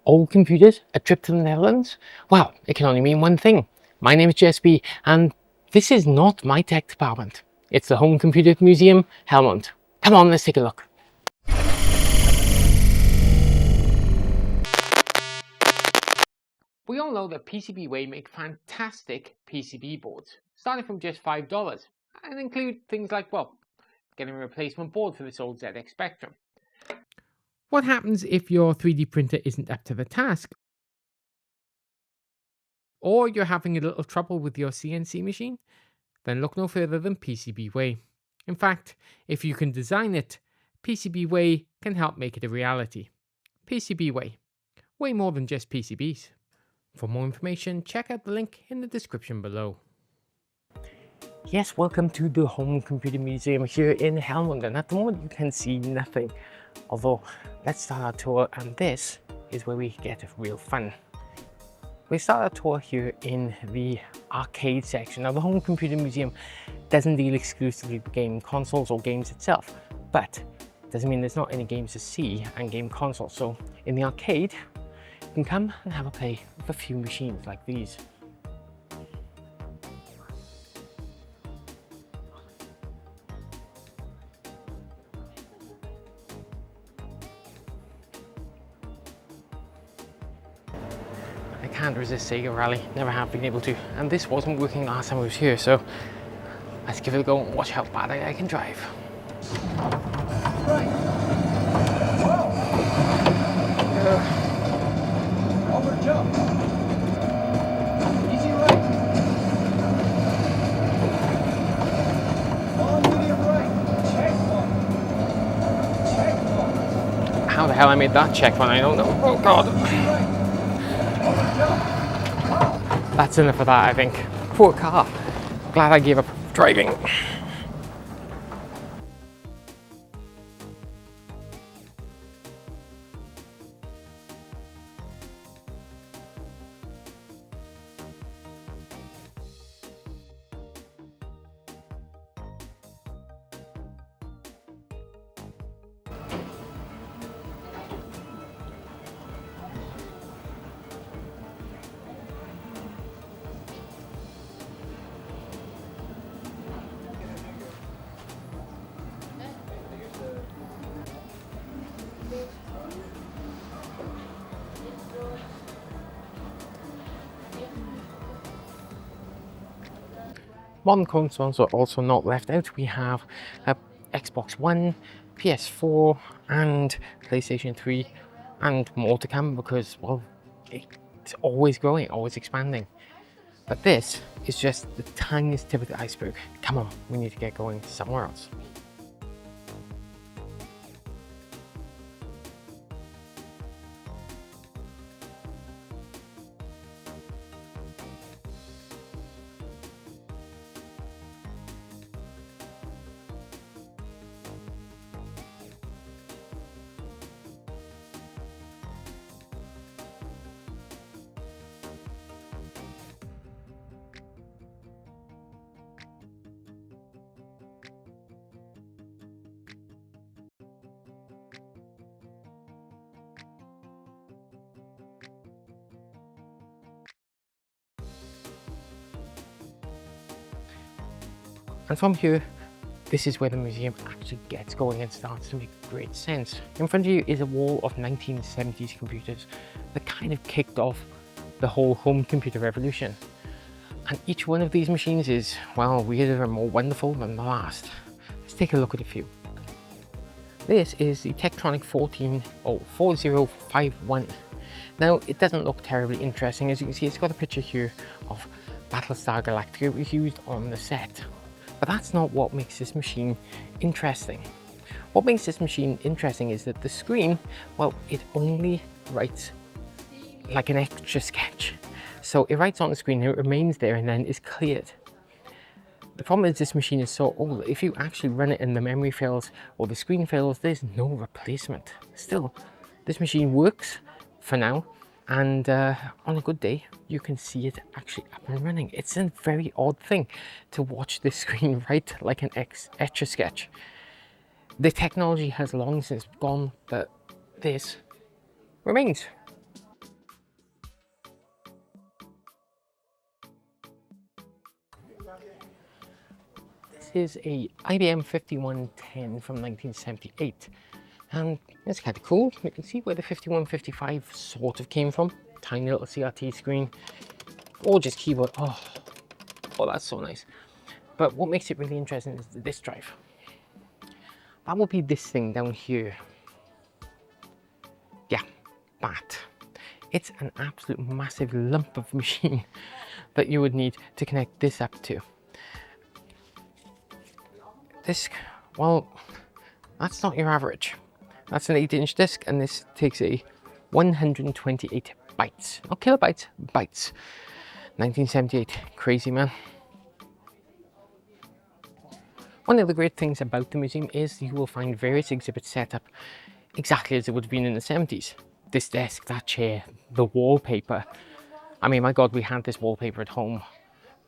old computers, a trip to the Netherlands? Well, it can only mean one thing. My name is JSB, and this is not my tech department. It's the Home Computer Museum, Helmond. Come on, let's take a look. We all know that PCBWay make fantastic PCB boards, starting from just $5, and include things like, well, getting a replacement board for this old ZX Spectrum. What happens if your 3D printer isn't up to the task? Or you're having a little trouble with your CNC machine? Then look no further than PCBWay. In fact, if you can design it, PCBWay can help make it a reality. PCBWay, way more than just PCBs. For more information, check out the link in the description below. Yes, welcome to the Home Computer Museum here in Helmond, and at the moment you can see nothing. Although, let's start our tour, and this is where we get real fun. We start our tour here in the arcade section. Now, the Home Computer Museum doesn't deal exclusively with game consoles or games itself, but it doesn't mean there's not any games to see and game consoles. So in the arcade, you can come and have a play with a few machines like these. I can't resist Sega Rally, never have been able to, and this wasn't working last time I was here, so let's give it a go and watch how bad I can drive. Right. Whoa. Over jump. Easy right. Long medium right. Check one. Check one. How the hell I made that check one, I don't know. Oh god. Easy right. Over jump. Wow. That's enough of that, I think. Poor car. Glad I gave up driving. Modern consoles are also not left out. We have Xbox One, PS4 and PlayStation 3, and more to come because, well, it's always growing, always expanding. But this is just the tiniest tip of the iceberg. Come on, we need to get going somewhere else. And from here, this is where the museum actually gets going and starts to make great sense. In front of you is a wall of 1970s computers that kind of kicked off the whole home computer revolution. And each one of these machines is, well, weirder and more wonderful than the last. Let's take a look at a few. This is the Tektronix 4051. Now, it doesn't look terribly interesting. As you can see, it's got a picture here of Battlestar Galactica. It was used on the set. But that's not what makes this machine interesting. What makes this machine interesting is that the screen, well, it only writes like an extra sketch. So it writes on the screen and it remains there and then is cleared. The problem is this machine is so old, if you actually run it and the memory fails or the screen fails, there's no replacement. Still, this machine works for now, and on a good day you can see it actually up and running. It's a very odd thing to watch this screen write like an Etch-a-Sketch. The technology has long since gone, but this remains. this is a IBM 5110 from 1978. And it's kind of cool. You can see where the 5155 sort of came from. Tiny little CRT screen. Gorgeous keyboard. Oh, that's so nice. But what makes it really interesting is the disk drive. That would be this thing down here. Yeah, that. It's an absolute massive lump of machine that you would need to connect this up to. This, well, that's not your average. That's an 8-inch disc, and this takes a 128 bytes, not kilobytes, bytes. 1978, crazy man. One of the great things about the museum is you will find various exhibits set up exactly as it would have been in the 70s. This desk, that chair, the wallpaper. I mean, my God, we had this wallpaper at home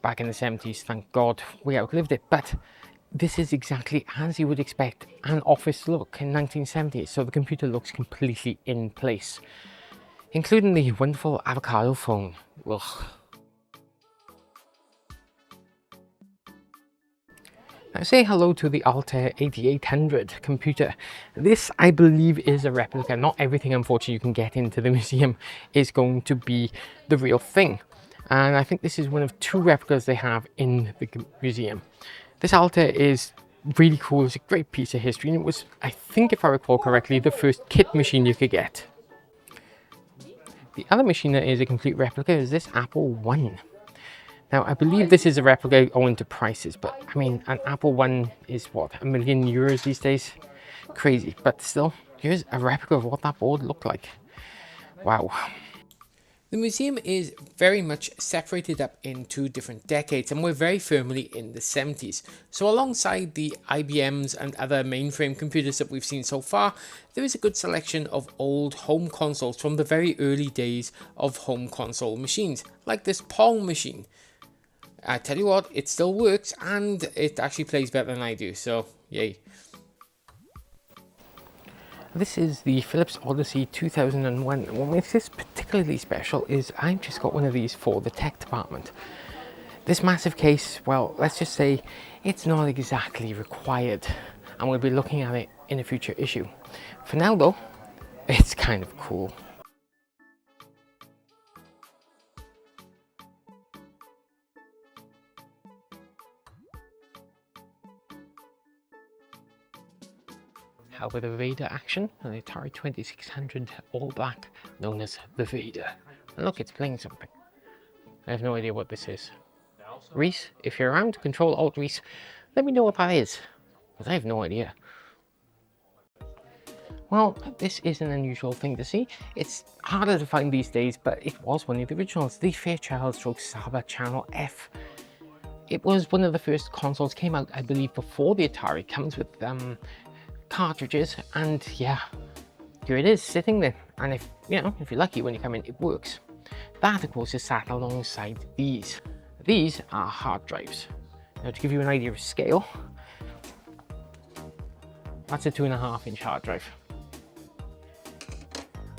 back in the 70s. Thank God we outlived it. But this is exactly as you would expect an office look in 1970s. So the computer looks completely in place, including the wonderful avocado phone. Ugh. Now say hello to the Altair 8800 computer. This, I believe, is a replica. Not everything, unfortunately, you can get into the museum is going to be the real thing. And I think this is one of 2 replicas they have in the museum. This Altair is really cool. It's a great piece of history. And it was, I think if I recall correctly, the first kit machine you could get. The other machine that is a complete replica is this Apple I. Now, I believe this is a replica owing to prices, but I mean, an Apple I is what, €1 million these days? Crazy, but still, here's a replica of what that board looked like. Wow. The museum is very much separated up into different decades, and we're very firmly in the 70s. So alongside the IBMs and other mainframe computers that we've seen so far, there is a good selection of old home consoles from the very early days of home console machines, like this Pong machine. I tell you what, it still works, and it actually plays better than I do, so yay. This is the Philips Odyssey 2001. What makes this particularly special is I've just got one of these for the tech department. This massive case, well, let's just say it's not exactly required, and we'll be looking at it in a future issue. For now though, it's kind of cool. How about the Vader action? An Atari 2600 all black, known as the Vader. And look, it's playing something. I have no idea what this is. Reese, if you're around, Control Alt Reese, let me know what that is, because I have no idea. Well, this is an unusual thing to see. It's harder to find these days, but it was one of the originals, the Fairchild Stroke Saba Channel F. It was one of the first consoles, came out, I believe, before the Atari. Comes with cartridges, and yeah, here it is sitting there. And if you're lucky when you come in, it works. That, of course, is sat alongside these. These are hard drives. Now, to give you an idea of scale, that's a 2.5-inch hard drive.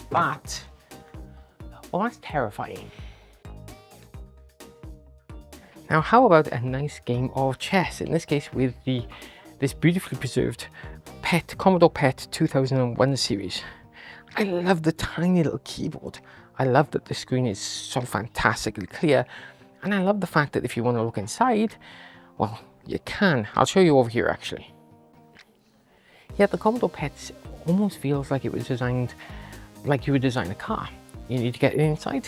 But, well, that's terrifying. Now, how about a nice game of chess? In this case, with this beautifully preserved Commodore PET 2001 series. I love the tiny little keyboard. I love that the screen is so fantastically clear, and I love the fact that if you want to look inside, well, you can. I'll show you over here actually. Yeah, the Commodore PET almost feels like it was designed like you would design a car. You need to get it inside,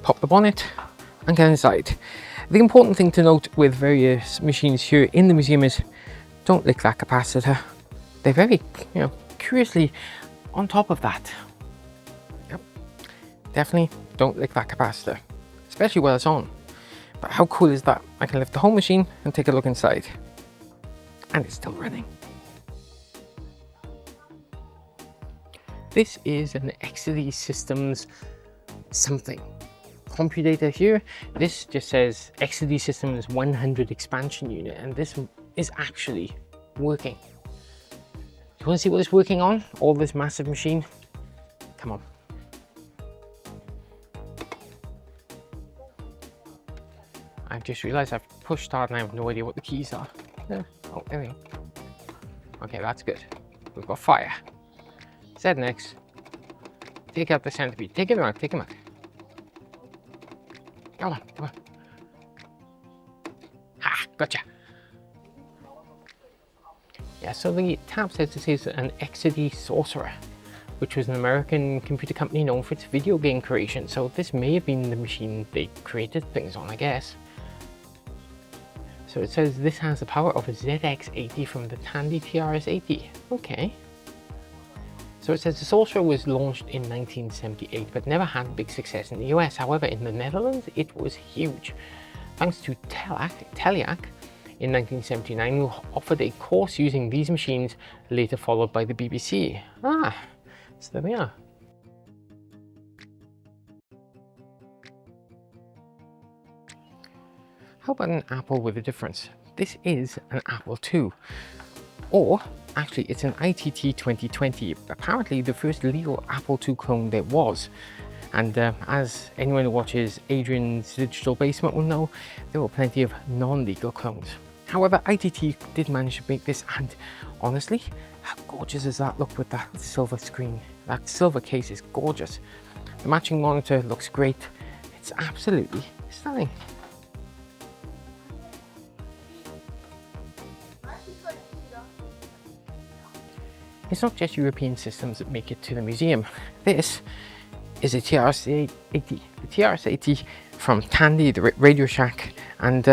pop the bonnet, and get inside. The important thing to note with various machines here in the museum is don't lick that capacitor. They're very, curiously on top of that. Yep, definitely don't lick that capacitor, especially while it's on. But how cool is that? I can lift the whole machine and take a look inside, and it's still running. This is an XD Systems something computator here. This just says XD Systems 100 expansion unit, and this is actually working. You want to see what it's working on? All this massive machine? Come on. I've just realized I've pushed start and I have no idea what the keys are. Oh, there we go. Okay, that's good. We've got fire. ZX. Take out the centipede. Take him out, take him out. Come on, come on. Ha, gotcha. Yeah, so the tab says this is an XD Sorcerer, which was an American computer company known for its video game creation. So this may have been the machine they created things on, I guess. So it says this has the power of a ZX80 from the Tandy TRS-80. Okay. So it says the Sorcerer was launched in 1978, but never had big success in the US. However, in the Netherlands, it was huge. Thanks to Teliac in 1979, who offered a course using these machines, later followed by the BBC. Ah, so there we are. How about an Apple with a difference? This is an Apple II, or actually it's an ITT 2020, apparently the first legal Apple II clone there was. And as anyone who watches Adrian's Digital Basement will know, there were plenty of non-legal clones. However, ITT did manage to make this, and honestly, how gorgeous does that look with that silver screen? That silver case is gorgeous. The matching monitor looks great. It's absolutely stunning. It's not just European systems that make it to the museum. This is a TRS-80, the TRS-80 from Tandy, the Radio Shack, and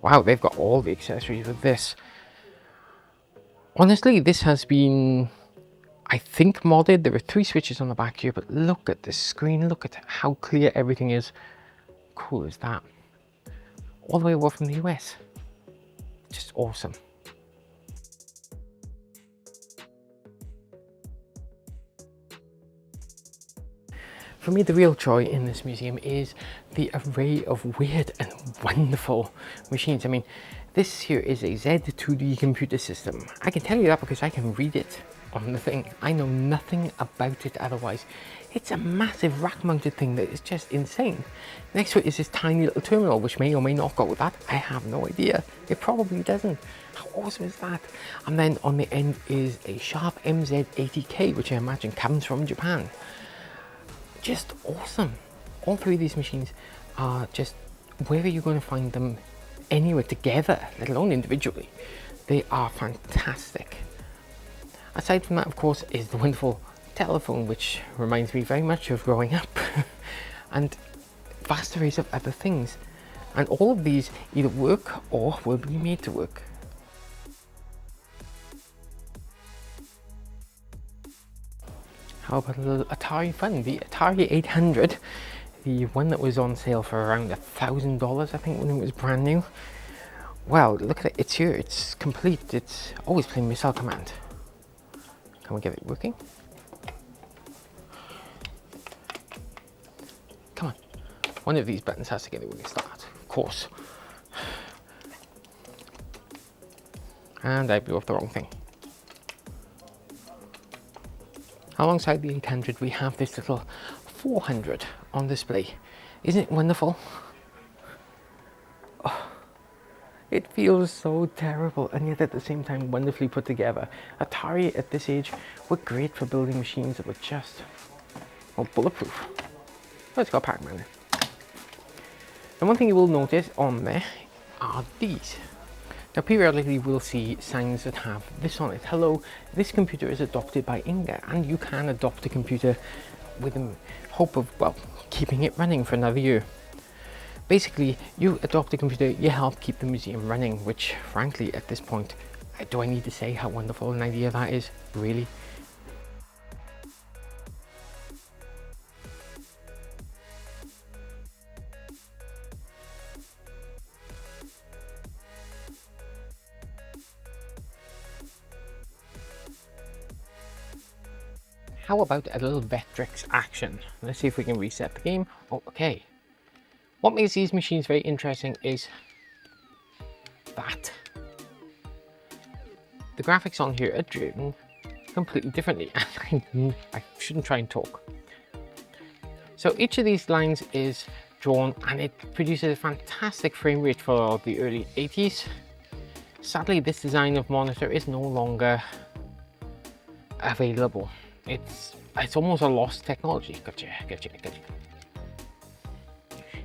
wow, they've got all the accessories with this. Honestly, this has been, I think, modded. There are 3 switches on the back here, but look at this screen, look at how clear everything is. Cool is that? All the way over from the US. Just awesome. For me, the real joy in this museum is the array of weird and wonderful machines. I mean, this here is a Z2D computer system. I can tell you that because I can read it on the thing. I know nothing about it otherwise. It's a massive rack-mounted thing that is just insane. Next to it is this tiny little terminal, which may or may not go with that. I have no idea. It probably doesn't. How awesome is that? And then on the end is a Sharp MZ80K, which I imagine comes from Japan. Just awesome. All 3 of these machines are just, where are you going to find them anywhere together, let alone individually? They are fantastic. Aside from that, of course, is the wonderful telephone, which reminds me very much of growing up, and vast arrays of other things. And all of these either work or will be made to work. How about a little Atari fun? The Atari 800, the one that was on sale for around $1,000, I think, when it was brand new. Well, look at it, it's here, it's complete, it's always playing missile command. Can we get it working? Come on, one of these buttons has to get it working. Start, of course. And I blew up the wrong thing. Alongside the 800, we have this little 400 on display. Isn't it wonderful? Oh, it feels so terrible, and yet at the same time wonderfully put together. Atari at this age were great for building machines that were just, well, bulletproof. Let's go Pac-Man. And one thing you will notice on there are these. Now, periodically we'll see signs that have this on it. Hello, this computer is adopted by Inga, and you can adopt a computer with the hope of, well, keeping it running for another year. Basically, you adopt a computer, you help keep the museum running, which frankly at this point, do I need to say how wonderful an idea that is? Really? How about a little Vectrex action? Let's see if we can reset the game. Oh, okay. What makes these machines very interesting is that the graphics on here are driven completely differently. I shouldn't try and talk. So each of these lines is drawn, and it produces a fantastic frame rate for the early 80s. Sadly, this design of monitor is no longer available. It's almost a lost technology. Gotcha. You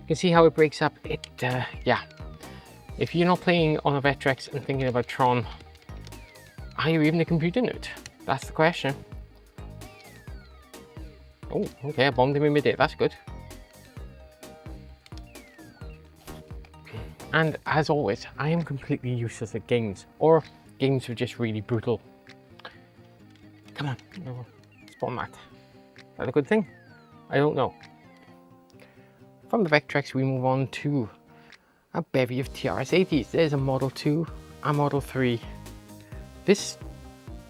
can see how it breaks up. Yeah. If you're not playing on a Vectrex and thinking about Tron, are you even a computer nerd? That's the question. Oh, okay, I bombed him in midair. That's good. And as always, I am completely useless at games, or games are just really brutal. Come on, spawn that. Is that a good thing? I don't know. From the Vectrex, we move on to a bevy of TRS-80s. There's a Model 2, a Model 3. This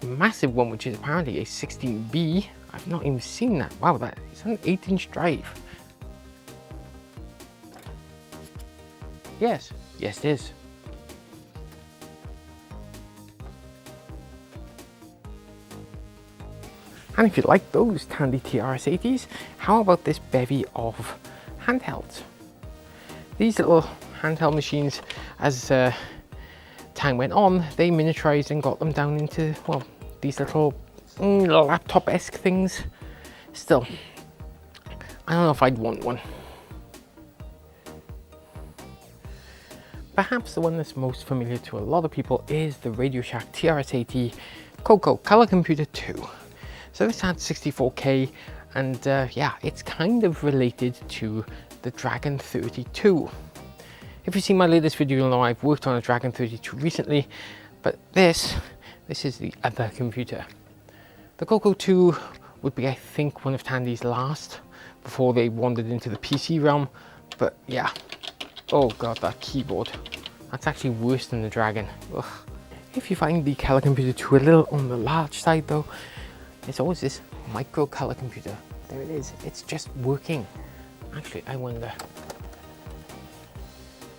massive one, which is apparently a 16B. I've not even seen that. Wow, that is an 8-inch drive. Yes, it is. And if you like those Tandy TRS-80s, how about this bevy of handhelds? These little handheld machines, as time went on, they miniaturized and got them down into, well, these little laptop-esque things. Still, I don't know if I'd want one. Perhaps the one that's most familiar to a lot of people is the Radio Shack TRS-80 Coco Color Computer 2. So this had 64K, and yeah, it's kind of related to the Dragon 32. If you've seen my latest video, you'll know I've worked on a Dragon 32 recently, but this is the other computer. The Coco 2 would be, I think, one of Tandy's last before they wandered into the PC realm, but yeah. Oh god, that keyboard. That's actually worse than the Dragon. Ugh. If you find the Color Computer 2 a little on the large side though, there's always this micro color computer. There it is, it's just working. Actually, I wonder,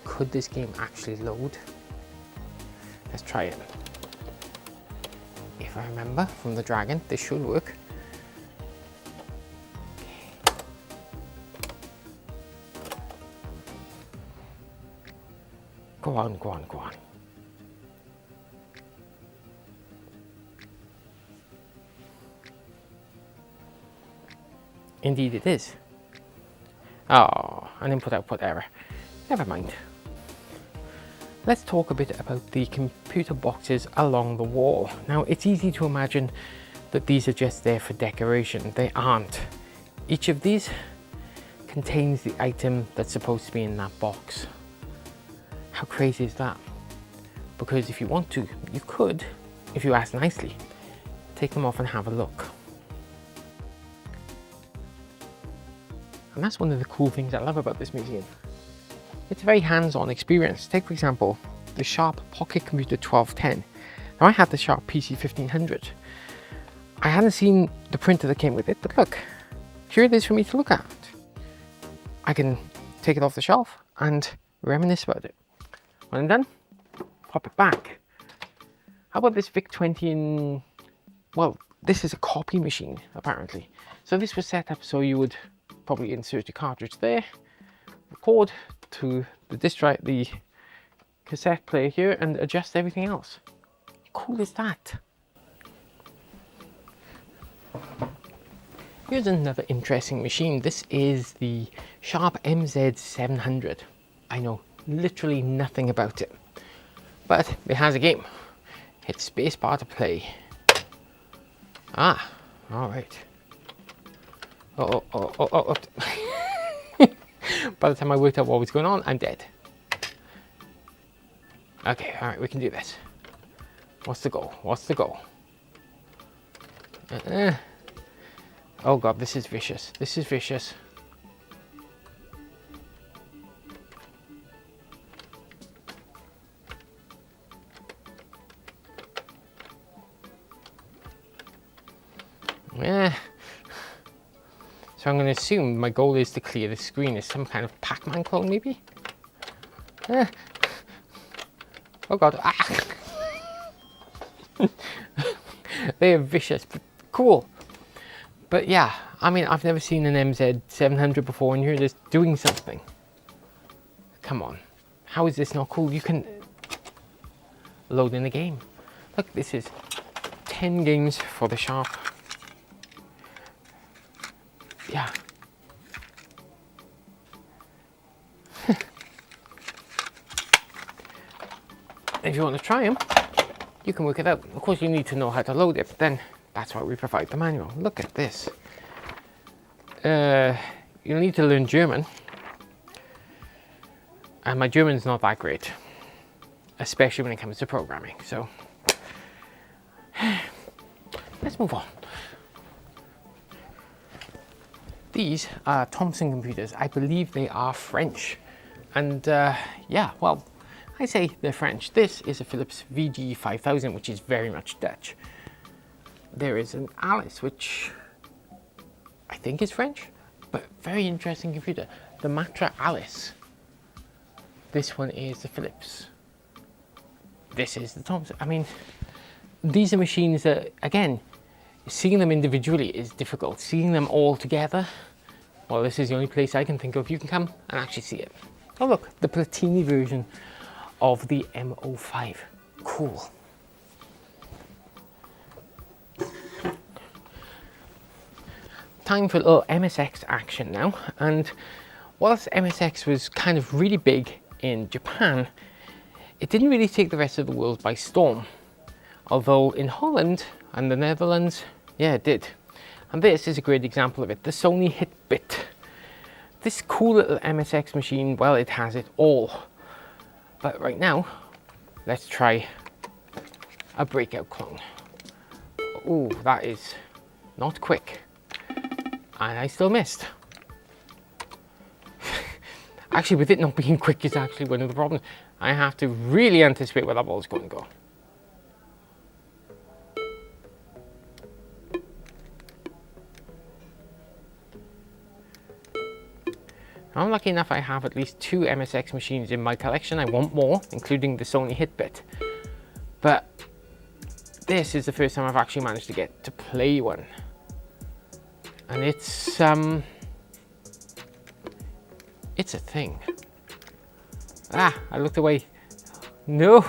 could this game actually load? Let's try it. If I remember from the Dragon, this should work. Go on. Indeed it is. Oh, an input-output error. Never mind. Let's talk a bit about the computer boxes along the wall. Now, it's easy to imagine that these are just there for decoration. They aren't. Each of these contains the item that's supposed to be in that box. How crazy is that? Because if you want to, you could, if you ask nicely, take them off and have a look. And that's one of the cool things I love about this museum. It's a very hands-on experience. Take, for example, the Sharp Pocket Computer 1210. Now, I had the Sharp PC 1500. I hadn't seen the printer that came with it, but look, here it is for me to look at. I can take it off the shelf and reminisce about it. When I'm done, pop it back. How about this VIC-20 in, well, this is a copy machine, apparently. So this was set up so you would probably insert a cartridge there, record to the disc drive, the cassette player here, and adjust everything else. How cool is that? Here's another interesting machine. This is the Sharp MZ700. I know literally nothing about it, but it has a game. Hit spacebar to play. Ah, all right. Oh. By the time I worked out what was going on, I'm dead. Okay, all right, we can do this. What's the goal? Oh god, this is vicious. So I'm going to assume my goal is to clear the screen as some kind of Pac-Man clone, maybe? Oh god. Ah. They are vicious, but cool. But yeah, I mean, I've never seen an MZ700 before, and you're just doing something. Come on. How is this not cool? You can loading the game. Look, this is 10 games for the Sharp. Yeah. If you want to try them, you can work it out. Of course, you need to know how to load it, but then that's why we provide the manual. Look at this. You'll need to learn German, and my German's not that great, especially when it comes to programming. So let's move on. These are Thomson computers. I believe they are French, and yeah, well, I say they're French. This is a Philips VG5000, which is very much Dutch. There is an Alice, which I think is French, but very interesting computer. The Matra Alice. This one is the Philips. This is the Thomson. I mean, these are machines that, again, seeing them individually is difficult. Seeing them all together, well, this is the only place I can think of you can come and actually see it. Oh look, the Platini version of the M05. Cool. Time for a little MSX action now. And whilst MSX was kind of really big in Japan, it didn't really take the rest of the world by storm. Although in Holland and the Netherlands, yeah, it did. And this is a great example of it, the Sony Hit-Bit. This cool little MSX machine, well, it has it all. But right now, let's try a breakout clone. Ooh, that is not quick. And I still missed. Actually, with it not being quick is actually one of the problems. I have to really anticipate where that ball's going to go. I'm lucky enough I have at least 2 MSX machines in my collection. I want more, including the Sony Hit-Bit. But this is the first time I've actually managed to get to play one. And it's a thing. Ah, I looked away. No.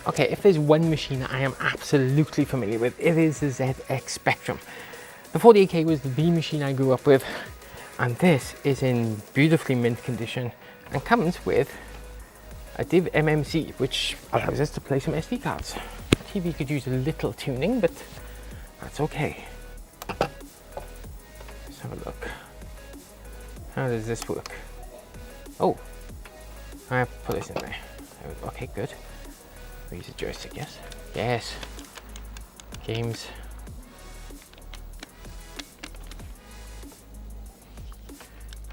Okay, if there's one machine that I am absolutely familiar with, it is the ZX Spectrum. The 48K was the machine I grew up with, and this is in beautifully mint condition and comes with a div MMC, which allows us to play some SD cards. The TV could use a little tuning, but that's okay. Let's have a look. How does this work? Oh, I put this in there. Okay, good. Use a joystick, yes? Yes. Games.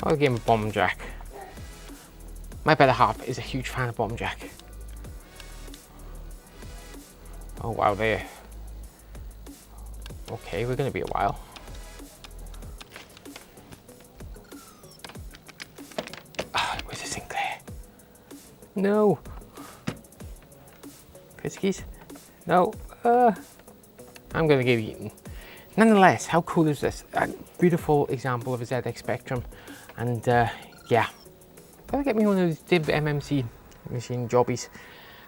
Oh, a game of Bomb Jack. My better half is a huge fan of Bomb Jack. Oh wow, there. Okay, we're gonna be a while. Ah, it was a Sinclair. No. Friskies? No. I'm gonna get eaten. Nonetheless, how cool is this? A beautiful example of a ZX Spectrum. And yeah, gotta get me one of those div MMC machine jobbies.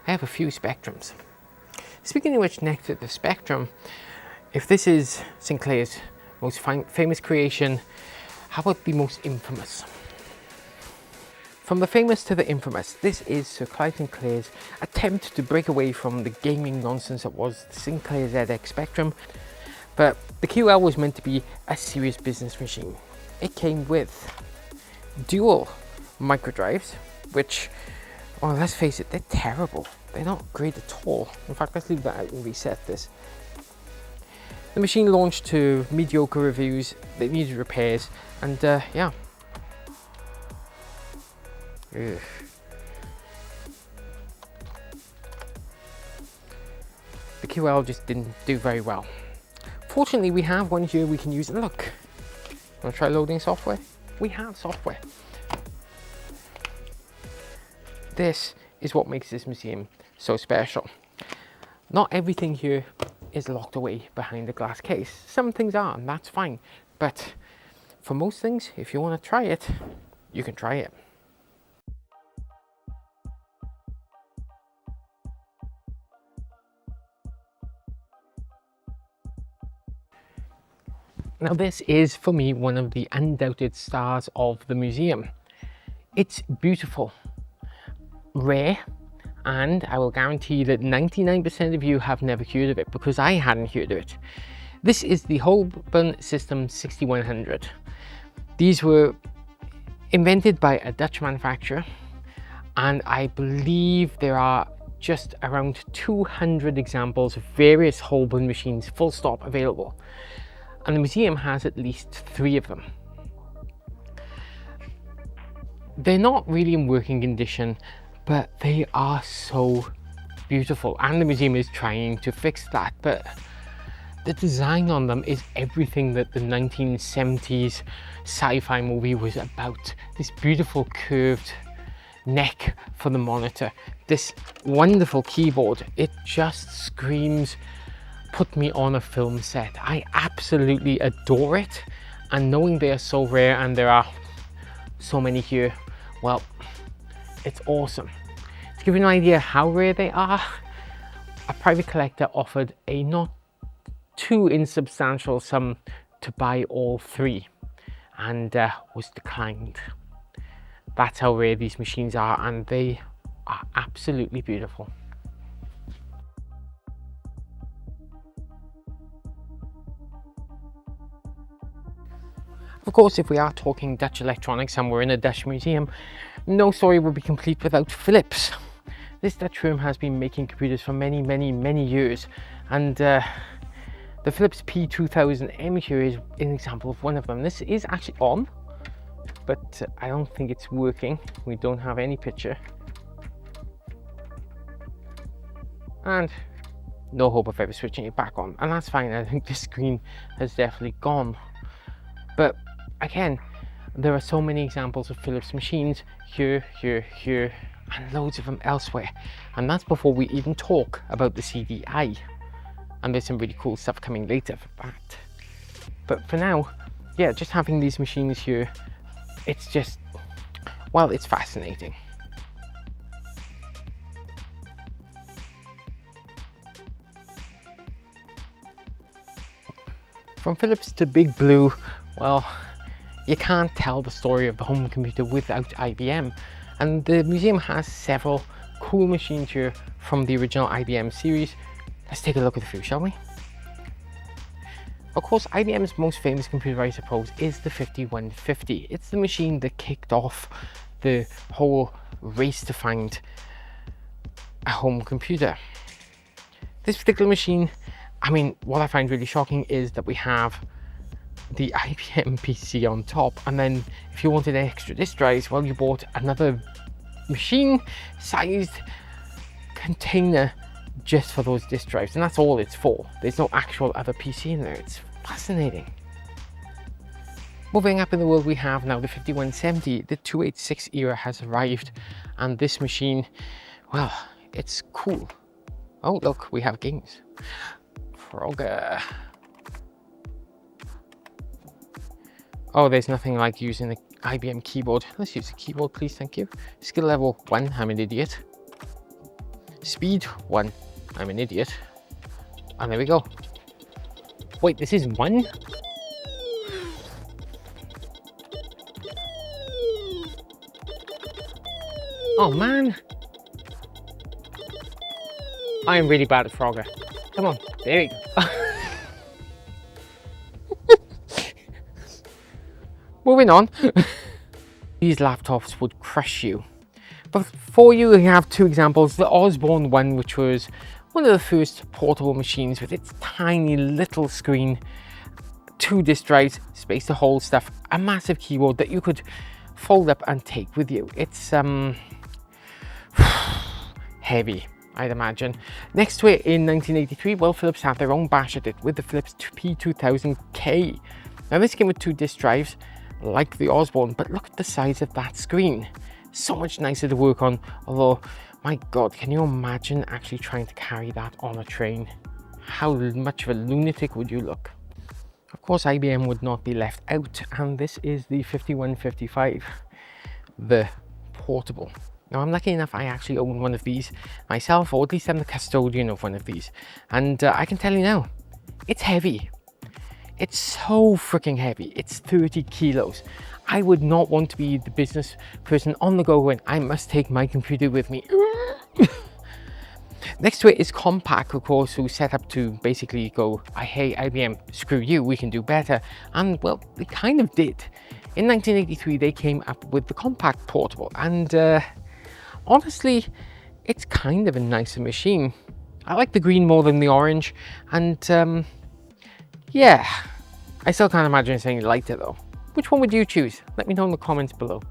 I have a few Spectrums. Speaking of which, next to the Spectrum, if this is Sinclair's most famous creation, how about the most infamous? From the famous to the infamous, this is Sir Clyde Sinclair's attempt to break away from the gaming nonsense that was the Sinclair ZX Spectrum. But the QL was meant to be a serious business machine. It came with dual microdrives, which, well, let's face it, they're terrible. They're not great at all. In fact, let's leave that out and reset this. The machine launched to mediocre reviews, they needed repairs, and yeah. Ugh. The QL just didn't do very well. Fortunately, we have one here we can use. And look, wanna try loading software? We have software. This is what makes this museum so special. Not everything here is locked away behind the glass case. Some things are, and that's fine. But for most things, if you want to try it, you can try it. Now this is, for me, one of the undoubted stars of the museum. It's beautiful, rare, and I will guarantee that 99% of you have never heard of it, because I hadn't heard of it. This is the Holborn System 6100. These were invented by a Dutch manufacturer, and I believe there are just around 200 examples of various Holborn machines, full stop, available. And the museum has at least 3 of them. They're not really in working condition, but they are so beautiful, and the museum is trying to fix that. But the design on them is everything that the 1970s sci-fi movie was about. This beautiful curved neck for the monitor, this wonderful keyboard, it just screams put me on a film set. I absolutely adore it, and knowing they are so rare and there are so many here, well, it's awesome. To give you an idea how rare they are, a private collector offered a not too insubstantial sum to buy all 3, and was declined. That's how rare these machines are, and they are absolutely beautiful. Of course, if we are talking Dutch electronics and we're in a Dutch museum, no story would be complete without Philips. This Dutch firm has been making computers for many years, and the Philips P2000M here is an example of one of them. This is actually on, but I don't think it's working. We don't have any picture, and no hope of ever switching it back on, and that's fine. I think the screen has definitely gone. But again, there are so many examples of Philips machines here, and loads of them elsewhere. And that's before we even talk about the CDI. And there's some really cool stuff coming later for that. But for now, yeah, just having these machines here, it's just, well, it's fascinating. From Philips to Big Blue, well, you can't tell the story of the home computer without IBM, and the museum has several cool machines here from the original IBM series. Let's take a look at a few, shall we? Of course, IBM's most famous computer, I suppose, is the 5150. It's the machine that kicked off the whole race to find a home computer. This particular machine, I mean, what I find really shocking is that we have the IBM PC on top, and then if you wanted extra disk drives, well, you bought another machine-sized container just for those disk drives, and that's all it's for. There's no actual other PC in there. It's fascinating. Moving up in the world, we have now the 5170. The 286 era has arrived, and this machine, well, it's cool. Oh, look, we have games. Frogger. Oh, there's nothing like using the IBM keyboard. Let's use the keyboard, please, thank you. Skill level 1, I'm an idiot. Speed 1, I'm an idiot. And there we go. Wait, this is 1? Oh man. I am really bad at Frogger. Come on, there we go. Moving on. These laptops would crush you. But for you, we have 2 examples. The Osborne one, which was one of the first portable machines with its tiny little screen, 2 disk drives, space to hold stuff, a massive keyboard that you could fold up and take with you. It's heavy, I'd imagine. Next to it in 1983, well, Philips had their own bash at it with the Philips P2000K. Now this came with 2 disk drives, like the Osborne, but look at the size of that screen. So much nicer to work on, although, my God, can you imagine actually trying to carry that on a train? how much of a lunatic would you look? Of course, IBM would not be left out, and this is the 5155, the portable. Now, I'm lucky enough I actually own one of these myself, or at least I'm the custodian of one of these, and I can tell you now, it's heavy. It's so freaking heavy. It's 30 kilos. I would not want to be the business person on the go when I must take my computer with me. Next to it is Compaq, of course, who set up to basically go, hey IBM, screw you, we can do better. And well, they kind of did. In 1983, they came up with the Compaq portable, and honestly, it's kind of a nicer machine. I like the green more than the orange, and yeah, I still can't imagine it's any lighter though. Which one would you choose? Let me know in the comments below.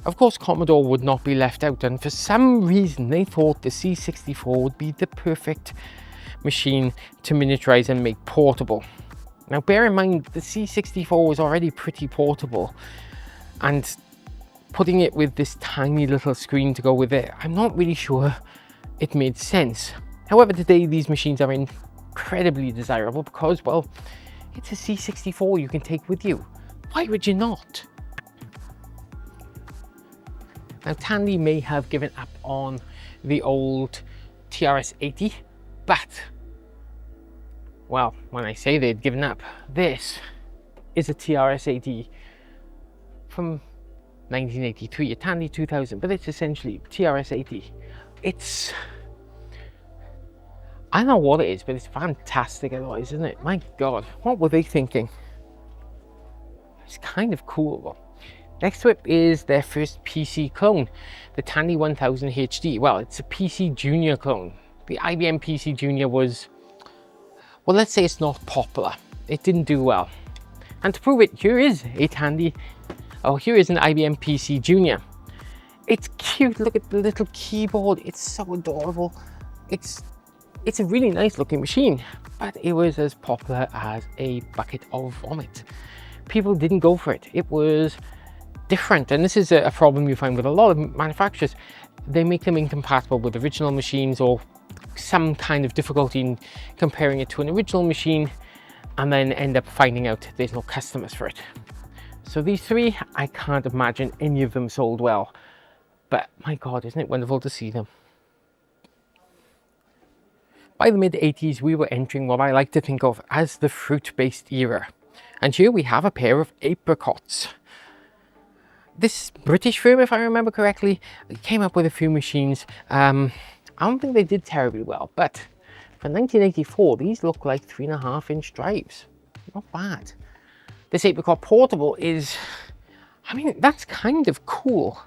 Of course, Commodore would not be left out, and for some reason they thought the C64 would be the perfect machine to miniaturize and make portable. Now bear in mind, the C64 was already pretty portable, and putting it with this tiny little screen to go with it, I'm not really sure it made sense. However, today these machines are incredibly desirable because, well, it's a C64 you can take with you. Why would you not? Now, Tandy may have given up on the old TRS-80, but, well, when I say they'd given up, this is a TRS-80 from 1983, a Tandy 2000, but it's essentially TRS-80. I don't know what it is, but it's fantastic otherwise, isn't it? My God, what were they thinking? It's kind of cool though. Next to it is their first PC clone, the Tandy 1000 HD. Well, it's a PC Junior clone. The IBM PC Junior was, well, let's say it's not popular. It didn't do well. And to prove it, here is a Tandy, here is an IBM PC Junior. It's cute, look at the little keyboard, it's so adorable. It's a really nice looking machine, but it was as popular as a bucket of vomit. People didn't go for it. It was different, and this is a problem you find with a lot of manufacturers. They make them incompatible with original machines, or some kind of difficulty in comparing it to an original machine, and then end up finding out there's no customers for it. So these three, I can't imagine any of them sold well, but my God, isn't it wonderful to see them? By the mid-80s, we were entering what I like to think of as the fruit-based era. And here we have a pair of apricots. This British firm, if I remember correctly, came up with a few machines. I don't think they did terribly well, but for 1984, these look like 3.5-inch drives. Not bad. This apricot portable is, I mean, that's kind of cool.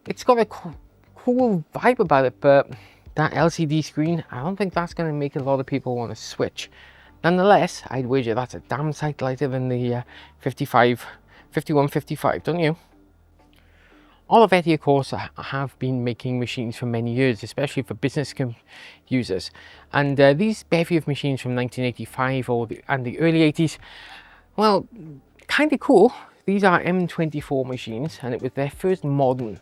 It's got a cool vibe about it, but that LCD screen, I don't think that's going to make a lot of people want to switch. Nonetheless, I'd wager that's a damn sight lighter than the 5155, don't you? Olivetti, of course, have been making machines for many years, especially for business users. And these bevy of machines from 1985 and the early 80s, well, kind of cool. These are M24 machines, and it was their first modern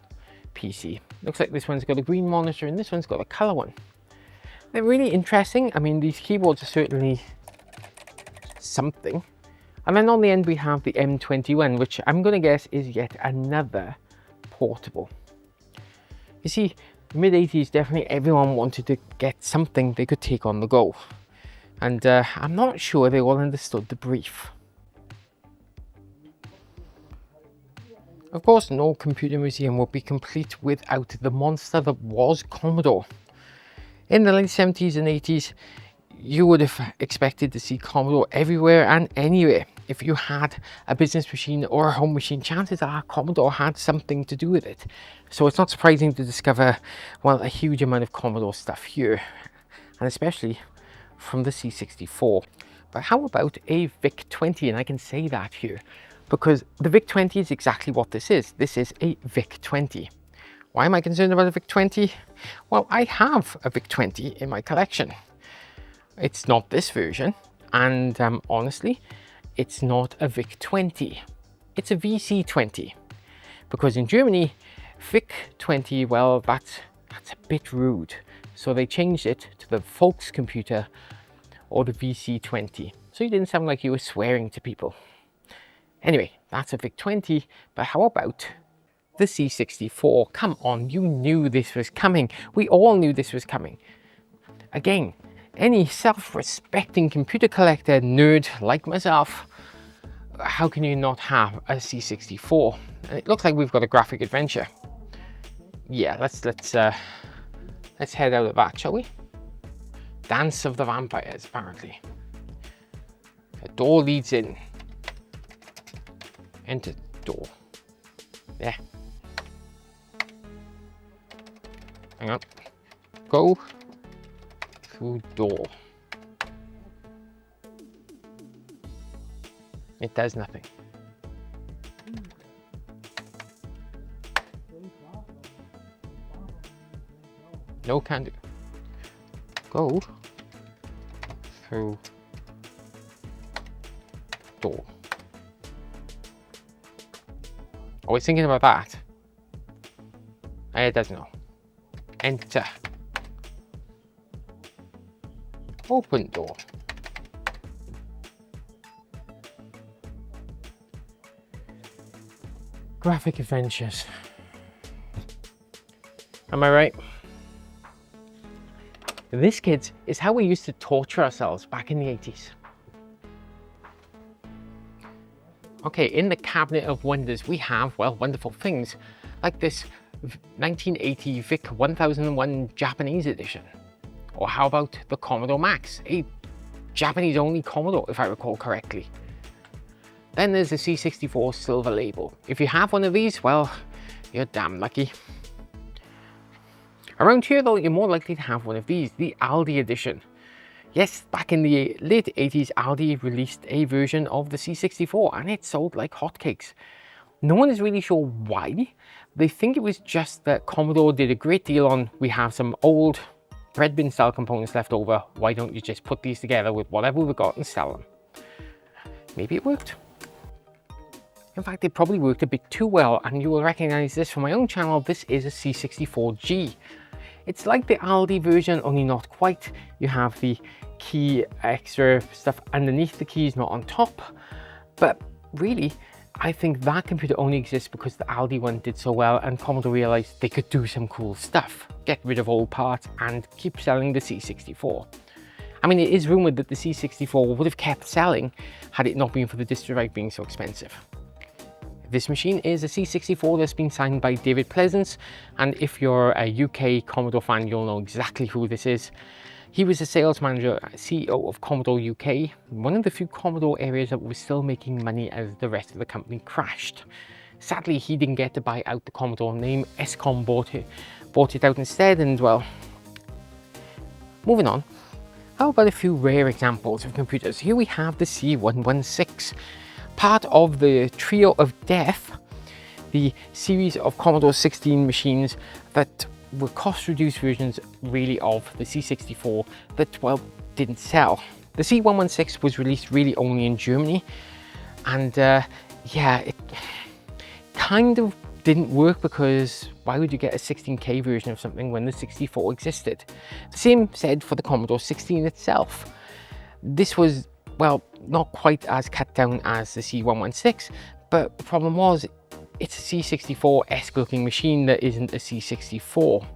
PC. Looks like this one's got a green monitor and this one's got a color one. They're really interesting. I mean, these keyboards are certainly something. And then on the end we have the M21, which I'm going to guess is yet another portable. You see, mid-80s, definitely everyone wanted to get something they could take on the go. And I'm not sure they all understood the brief. Of course, no computer museum would be complete without the monster that was Commodore. In the late 70s and 80s, you would have expected to see Commodore everywhere and anywhere. If you had a business machine or a home machine, chances are Commodore had something to do with it. So it's not surprising to discover, well, a huge amount of Commodore stuff here, and especially from the C64. But how about a VIC-20? And I can say that here, because the VIC-20 is exactly what this is. This is a VIC-20. Why am I concerned about a VIC-20? Well, I have a VIC-20 in my collection. It's not this version, and honestly, it's not a VIC-20. It's a VC-20, because in Germany, VIC-20, well, that's a bit rude. So they changed it to the Volkscomputer or the VC20, so you didn't sound like you were swearing to people. Anyway, that's a VIC-20, but how about the C64? Come on, you knew this was coming. We all knew this was coming. Again, any self-respecting computer collector nerd like myself, how can you not have a C64? And it looks like we've got a graphic adventure. Yeah, let's head out of that, shall we? Dance of the Vampires, apparently. A door leads in. Enter door. There. Hang on. Go through door. It does nothing. No can do. Go through door. I was thinking about that. It doesn't know. Enter. Open door. Graphic adventures. Am I right? This, kids, is how we used to torture ourselves back in the 80s. Okay, in the cabinet of wonders, we have, well, wonderful things like this 1980 VIC 1001 Japanese edition. Or how about the Commodore Max, a Japanese-only Commodore, if I recall correctly. Then there's the C64 silver label. If you have one of these, well, you're damn lucky. Around here, though, you're more likely to have one of these, the Aldi edition. Yes, back in the late 80s, Aldi released a version of the C64 and it sold like hotcakes. No one is really sure why. They think it was just that Commodore did a great deal on, we have some old bread bin style components left over, why don't you just put these together with whatever we've got and sell them? Maybe it worked. In fact, it probably worked a bit too well, and you will recognize this from my own channel. This is a C64G. It's like the Aldi version, only not quite. You have the key extra stuff underneath the keys, not on top. But really, I think that computer only exists because the Aldi one did so well and Commodore realized they could do some cool stuff. Get rid of old parts and keep selling the C64. I mean, it is rumored that the C64 would have kept selling had it not been for the disk drive being so expensive. This machine is a C64 that's been signed by David Pleasance, and if you're a UK Commodore fan, you'll know exactly who this is. He was a sales manager, CEO of Commodore UK, one of the few Commodore areas that was still making money as the rest of the company crashed. Sadly, he didn't get to buy out the Commodore name. Escom bought it out instead, and well, moving on. How about a few rare examples of computers? Here we have the C116. Part of the trio of death, the series of Commodore 16 machines that were cost-reduced versions really of the C64 that, well, didn't sell. The C116 was released really only in Germany, and yeah, it kind of didn't work because why would you get a 16K version of something when the 64 existed? The same said for the Commodore 16 itself. This was, well, not quite as cut down as the C116, but the problem was it's a C64-esque looking machine that isn't a C64.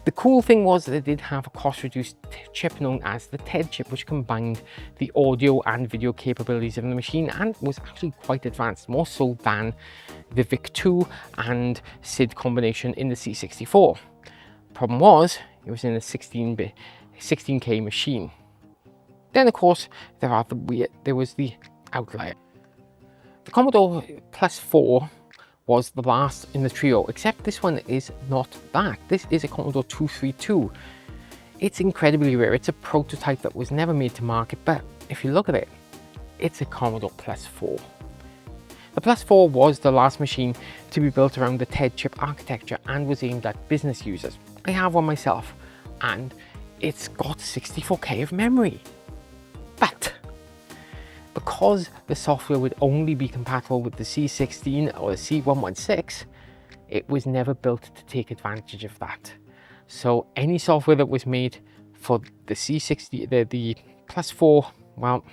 The cool thing was that it did have a cost-reduced chip known as the TED chip, which combined the audio and video capabilities of the machine and was actually quite advanced, more so than the VIC-2 and SID combination in the C64. Problem was, it was in a 16K machine. Then, of course, there was the outlier. The Commodore Plus 4 was the last in the trio, except this one is not that. This is a Commodore 232. It's incredibly rare. It's a prototype that was never made to market, but if you look at it, it's a Commodore Plus 4. The Plus 4 was the last machine to be built around the TED chip architecture and was aimed at business users. I have one myself, and it's got 64K of memory. But because the software would only be compatible with the C16 or the C116, it was never built to take advantage of that. So any software that was made for the C60, the Plus 4, well,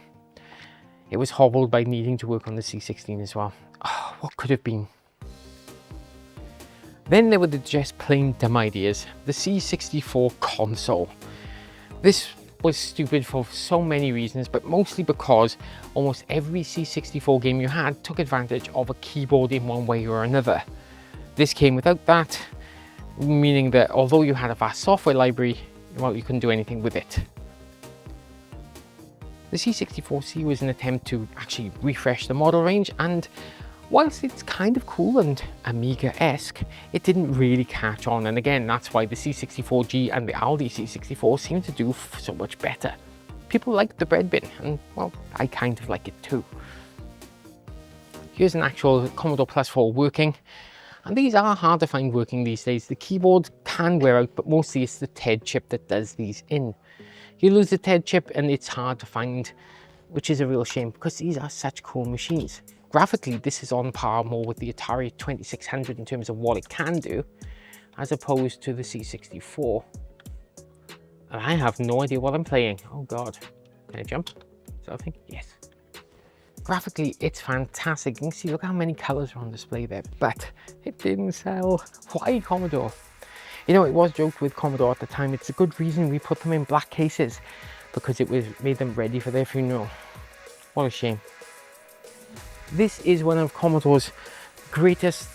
it was hobbled by needing to work on the C16 as well. Oh, what could have been? Then there were the just plain dumb ideas. The C64 console. This was stupid for so many reasons, but mostly because almost every C64 game you had took advantage of a keyboard in one way or another. This came without that, meaning that although you had a vast software library, well, you couldn't do anything with it. The C64C was an attempt to actually refresh the model range, and whilst it's kind of cool and Amiga-esque, it didn't really catch on, and again, that's why the C64G and the Aldi C64 seem to do so much better. People like the bread bin, and well, I kind of like it too. Here's an actual Commodore Plus 4 working, and these are hard to find working these days. The keyboard can wear out, but mostly it's the TED chip that does these in. You lose the TED chip and it's hard to find, which is a real shame because these are such cool machines. Graphically, this is on par more with the Atari 2600 in terms of what it can do, as opposed to the C64. And I have no idea what I'm playing. Oh God, can I jump? Something? Yes. Graphically, it's fantastic. You can see, look how many colors are on display there, but it didn't sell. Why Commodore? You know, it was joked with Commodore at the time. It's a good reason we put them in black cases, because it made them ready for their funeral. What a shame. This is one of Commodore's greatest,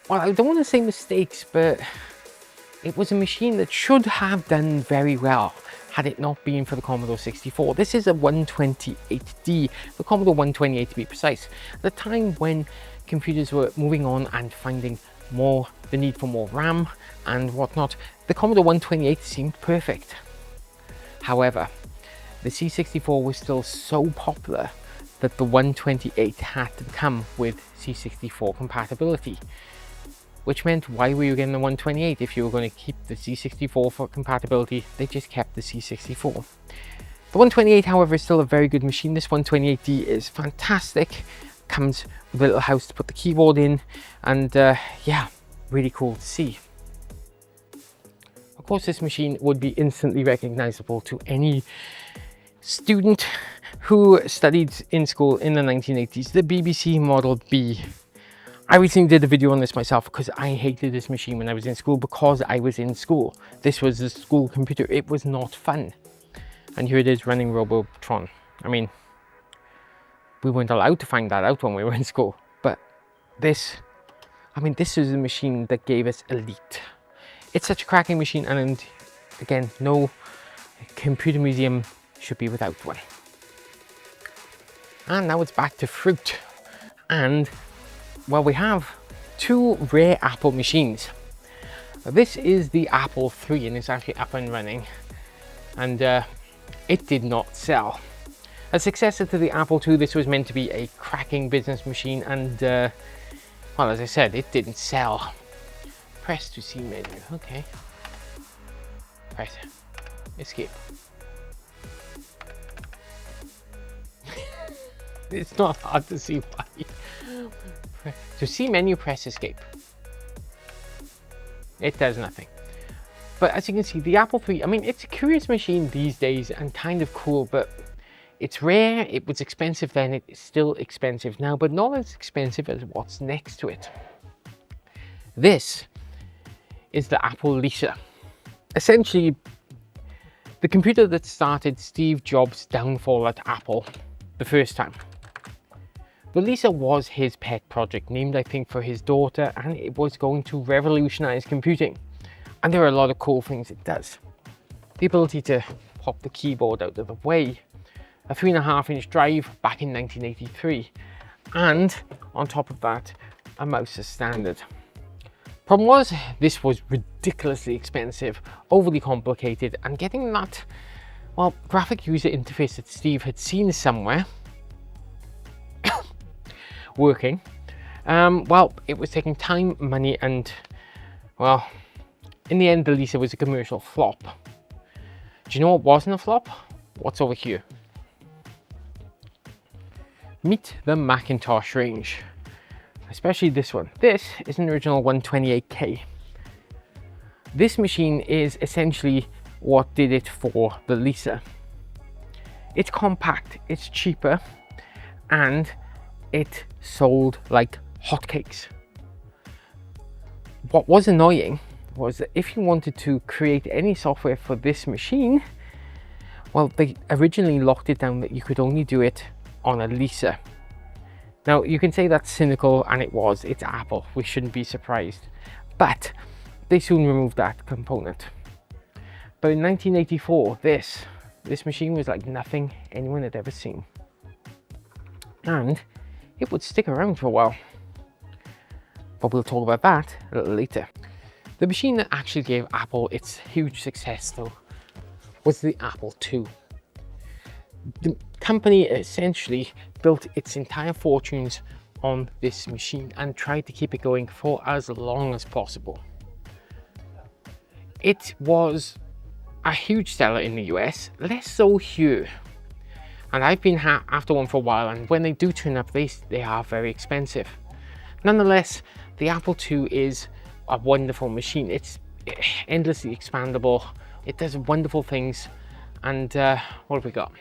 well, I don't want to say mistakes, but it was a machine that should have done very well had it not been for the Commodore 64. This is a 128D, the Commodore 128 to be precise. At the time when computers were moving on and finding the need for more RAM and whatnot, the Commodore 128 seemed perfect. However, the C64 was still so popular that the 128 had to come with C64 compatibility, which meant why were you getting the 128 if you were going to keep the C64 for compatibility? They just kept the C64. The 128, however, is still a very good machine. This 128D is fantastic. Comes with a little house to put the keyboard in, and yeah, really cool to see. Of course, this machine would be instantly recognizable to any student who studied in school in the 1980s, the BBC Model B. I recently did a video on this myself because I hated this machine when I was in school, because I was in school. This was the school computer. It was not fun. And here it is running Robotron. I mean, we weren't allowed to find that out when we were in school, but this is a machine that gave us Elite. It's such a cracking machine, and again, no computer museum should be without one. And now it's back to fruit, and well, we have two rare Apple machines. This is the Apple III, and it's actually up and running, and it did not sell. A successor to the Apple II, this was meant to be a cracking business machine, and well, as I said, it didn't sell. Press to see menu, okay. Press escape. It's not hard to see why. To see menu, press escape. It does nothing. But as you can see, the Apple III, I mean, it's a curious machine these days and kind of cool, but it's rare. It was expensive then, it's still expensive now, but not as expensive as what's next to it. This is the Apple Lisa. Essentially, the computer that started Steve Jobs' downfall at Apple the first time. The Lisa was his pet project, named I think for his daughter, and it was going to revolutionize computing. And there are a lot of cool things it does. The ability to pop the keyboard out of the way, a 3.5-inch drive back in 1983, and on top of that, a mouse as standard. Problem was, this was ridiculously expensive, overly complicated, and getting that, well, graphic user interface that Steve had seen somewhere working, well, it was taking time, money, and, well, in the end, the Lisa was a commercial flop. Do you know what wasn't a flop? What's over here? Meet the Macintosh range, especially this one. This is an original 128K. This machine is essentially what did it for the Lisa. It's compact, it's cheaper, and it sold like hotcakes. What was annoying was that if you wanted to create any software for this machine, well, they originally locked it down that you could only do it on a Lisa. Now, you can say that's cynical, and it was. It's Apple. We shouldn't be surprised. But they soon removed that component. But in 1984, this machine was like nothing anyone had ever seen. And it would stick around for a while. But we'll talk about that a little later. The machine that actually gave Apple its huge success, though, was the Apple II. The company essentially built its entire fortunes on this machine and tried to keep it going for as long as possible. It was a huge seller in the US, less so here. And I've been after one for a while, and when they do turn up, they are very expensive. Nonetheless, the Apple II is a wonderful machine. It's endlessly expandable. It does wonderful things. And what have we got?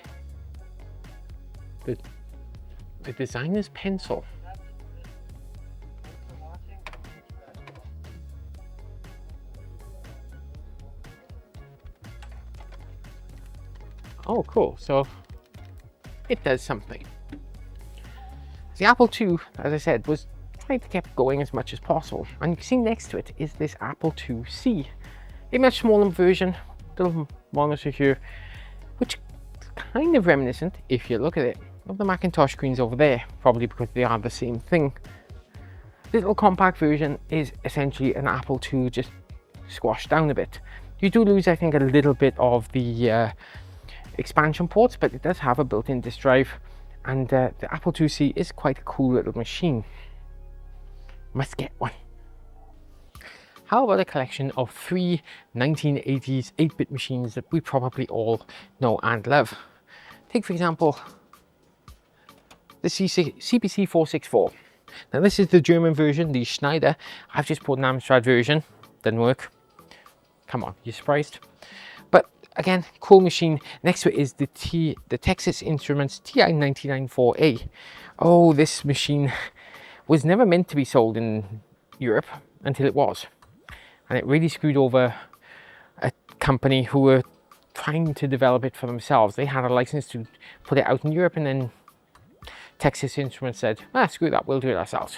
The designer's pencil. Oh, cool. So it does something. The Apple II, as I said, was trying to keep going as much as possible. And you can see next to it is this Apple IIc, a much smaller version, little monitor here, which is kind of reminiscent, if you look at it, of the Macintosh screens over there, probably because they are the same thing. This little compact version is essentially an Apple II just squashed down a bit. You do lose, I think, a little bit of the expansion ports, but it does have a built-in disk drive, and the Apple IIc is quite a cool little machine. Must get one. How about a collection of 3 1980s 8-bit machines that we probably all know and love? Take, for example, the CPC 464. Now, this is the German version, the Schneider. I've just put an Amstrad version. Didn't work. Come on, you surprised? But again, cool machine. Next to it is the Texas Instruments TI-994A. Oh, this machine was never meant to be sold in Europe until it was. And it really screwed over a company who were trying to develop it for themselves. They had a license to put it out in Europe, and then Texas Instruments said, screw that, we'll do it ourselves.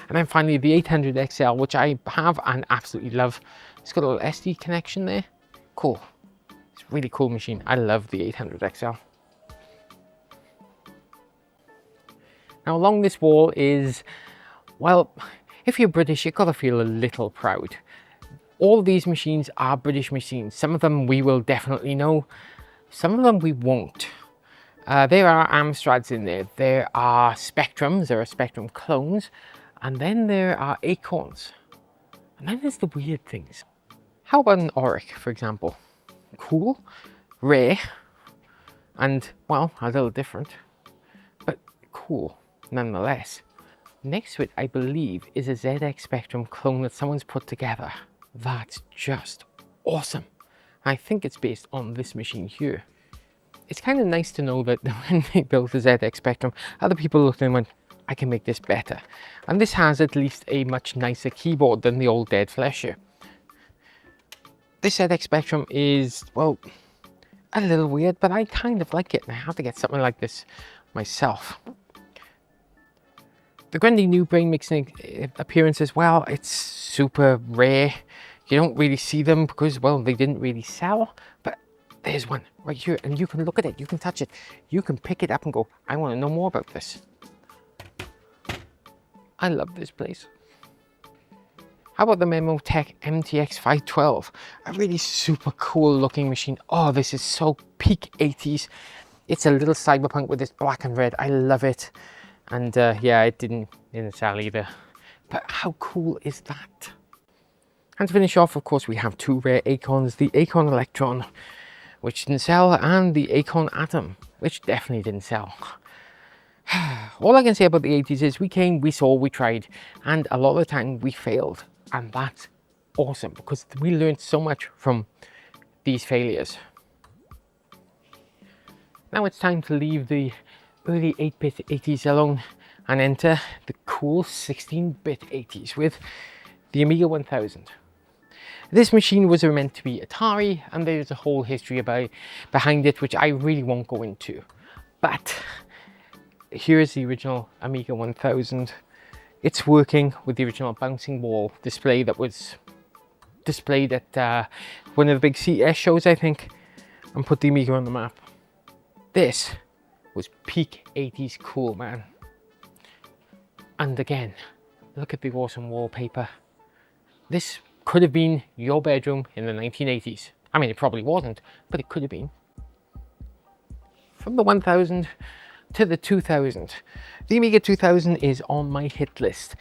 And then finally the 800 XL, which I have and absolutely love. It's got a little SD connection there. Cool. It's a really cool machine. I love the 800 XL. Now, along this wall is, well, if you're British, you've got to feel a little proud. All these machines are British machines. Some of them we will definitely know. Some of them we won't. There are Amstrads in there. There are Spectrums. There are Spectrum clones. And then there are Acorns. And then there's the weird things. How about an Auric, for example? Cool, rare, and, well, a little different, but cool nonetheless. Next to it, I believe, is a ZX Spectrum clone that someone's put together. That's just awesome. I think it's based on this machine here. It's kind of nice to know that when they built the ZX Spectrum, other people looked and went, I can make this better. And this has at least a much nicer keyboard than the old Dead Flesh here. This ZX Spectrum is, well, a little weird, but I kind of like it, and I have to get something like this myself. The Grundy New Brain Mixing appearances, well, it's super rare. You don't really see them because, well, they didn't really sell, but there's one right here, and you can look at it, you can touch it, you can pick it up and go, I want to know more about this. I love this place. How about the Memotech MTX 512? A really super cool looking machine. Oh, this is so peak 80s. It's a little cyberpunk with this black and red. I love it. And yeah, it didn't sell either. But how cool is that? And to finish off, of course, we have 2 rare Acorns. The Acorn Electron, which didn't sell, and the Acorn Atom, which definitely didn't sell. All I can say about the 80s is we came, we saw, we tried, and a lot of the time we failed. And that's awesome because we learned so much from these failures. Now it's time to leave the early 8-bit 80s alone and enter the cool 16-bit 80s with the Amiga 1000. This machine was meant to be Atari, and there's a whole history behind it which I really won't go into. But here's the original Amiga 1000. It's working with the original bouncing ball display that was displayed at one of the big CES shows, I think, and put the Amiga on the map. This was peak 80s cool, man. And again, look at the awesome wallpaper. This could have been your bedroom in the 1980s. I mean, it probably wasn't, but it could have been. From the 1000 to the 2000. The Amiga 2000 is on my hit list.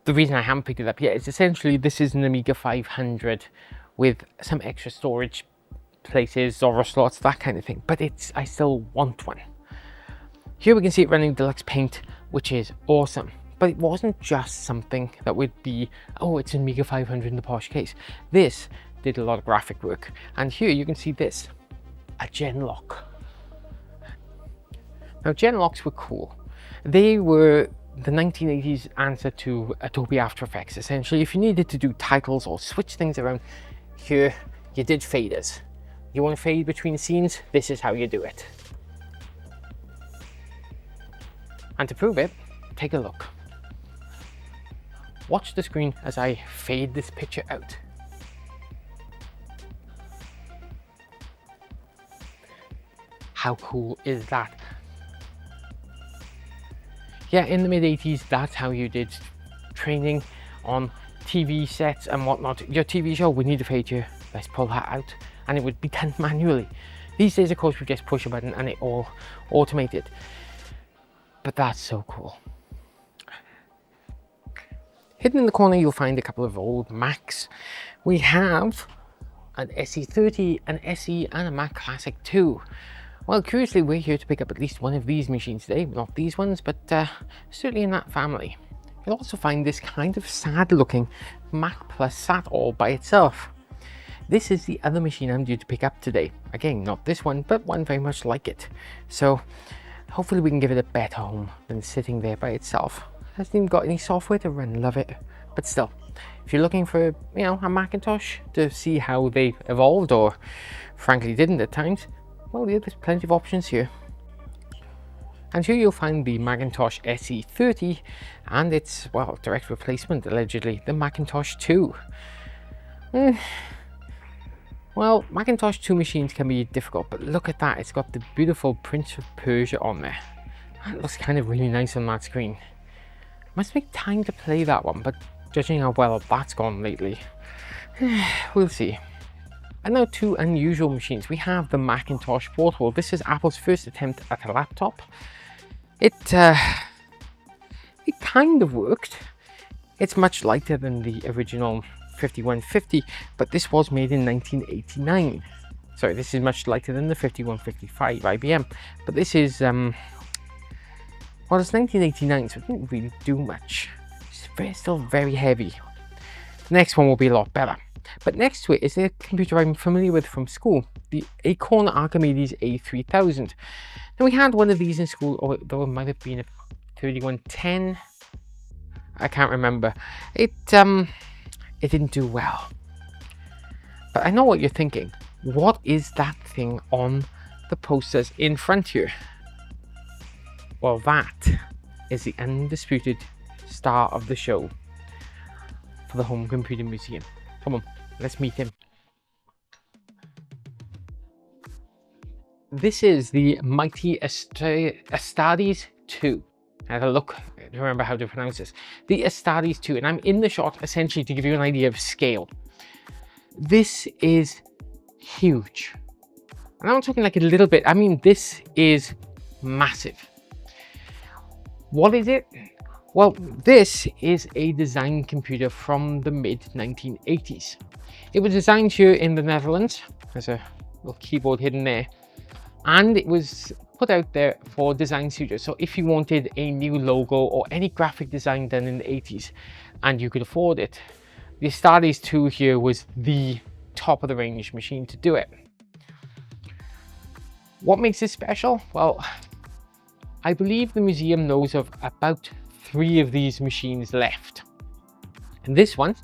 The reason I haven't picked it up yet is essentially this is an Amiga 500 with some extra storage places, Zorro slots, that kind of thing, but I still want one. Here we can see it running deluxe paint, which is awesome. But it wasn't just something that would be, oh, it's an Amiga 500 in the posh case. This did a lot of graphic work. And here you can see this, a Genlock. Now, Genlocks were cool. They were the 1980s answer to Adobe After Effects. Essentially, if you needed to do titles or switch things around, here you did faders. You want to fade between scenes? This is how you do it. And to prove it, take a look. Watch the screen as I fade this picture out. How cool is that? Yeah, in the mid-80s, that's how you did training on TV sets and whatnot. Your TV show, we need a fade here. Let's pull that out. And it would be done manually. These days, of course, we just push a button and it all automated. But that's so cool. Hidden in the corner, you'll find a couple of old Macs. We have an SE30, an SE, and a Mac Classic 2. Well, curiously, we're here to pick up at least one of these machines today. Not these ones, but certainly in that family. You'll also find this kind of sad-looking Mac Plus sat all by itself. This is the other machine I'm due to pick up today. Again, not this one, but one very much like it. So, hopefully we can give it a better home than sitting there by itself. Hasn't even got any software to run, love it. But still, if you're looking for, you know, a Macintosh to see how they evolved, or frankly didn't at times, well, yeah, there's plenty of options here. And here you'll find the Macintosh SE30 and its, well, direct replacement, allegedly, the Macintosh 2. Well, Macintosh 2 machines can be difficult, but look at that, it's got the beautiful Prince of Persia on there. That looks kind of really nice on that screen. Must make time to play that one, but judging how well that's gone lately, we'll see. And now two unusual machines. We have the Macintosh Portable. This is Apple's first attempt at a laptop. It kind of worked. It's much lighter than the original 5150, but this was made in 1989. Sorry, this is much lighter than the 5155 IBM, but this is well, it's 1989, so it didn't really do much. It's still very heavy. The next one will be a lot better. But next to it is a computer I'm familiar with from school, the Acorn Archimedes A3000. Now, we had one of these in school, although it might have been a 3110. I can't remember. It didn't do well. But I know what you're thinking. What is that thing on the posters in front here? Well, that is the undisputed star of the show for the Home Computing Museum. Come on, let's meet him. This is the mighty Astartes 2. I had a look to remember how to pronounce this. The Astartes 2, and I'm in the shot essentially to give you an idea of scale. This is huge. And I'm not talking like a little bit, I mean this is massive. What is it? Well, this is a design computer from the mid-1980s. It was designed here in the Netherlands. There's a little keyboard hidden there. And it was put out there for design studios. So if you wanted a new logo or any graphic design done in the 80s and you could afford it, the Astartes 2 here was the top of the range machine to do it. What makes it special? Well, I believe the museum knows of about 3 of these machines left. And this one,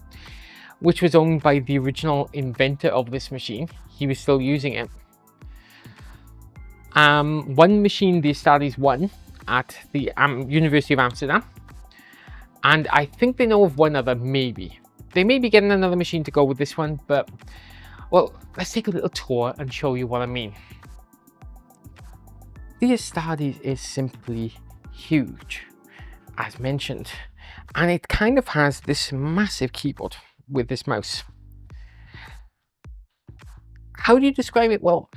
which was owned by the original inventor of this machine, he was still using it. One machine, the Astartes 1, at the University of Amsterdam. And I think they know of one other, maybe. They may be getting another machine to go with this one, but, well, let's take a little tour and show you what I mean. The Astartes is simply huge, as mentioned, and it kind of has this massive keyboard with this mouse. How do you describe it? Well,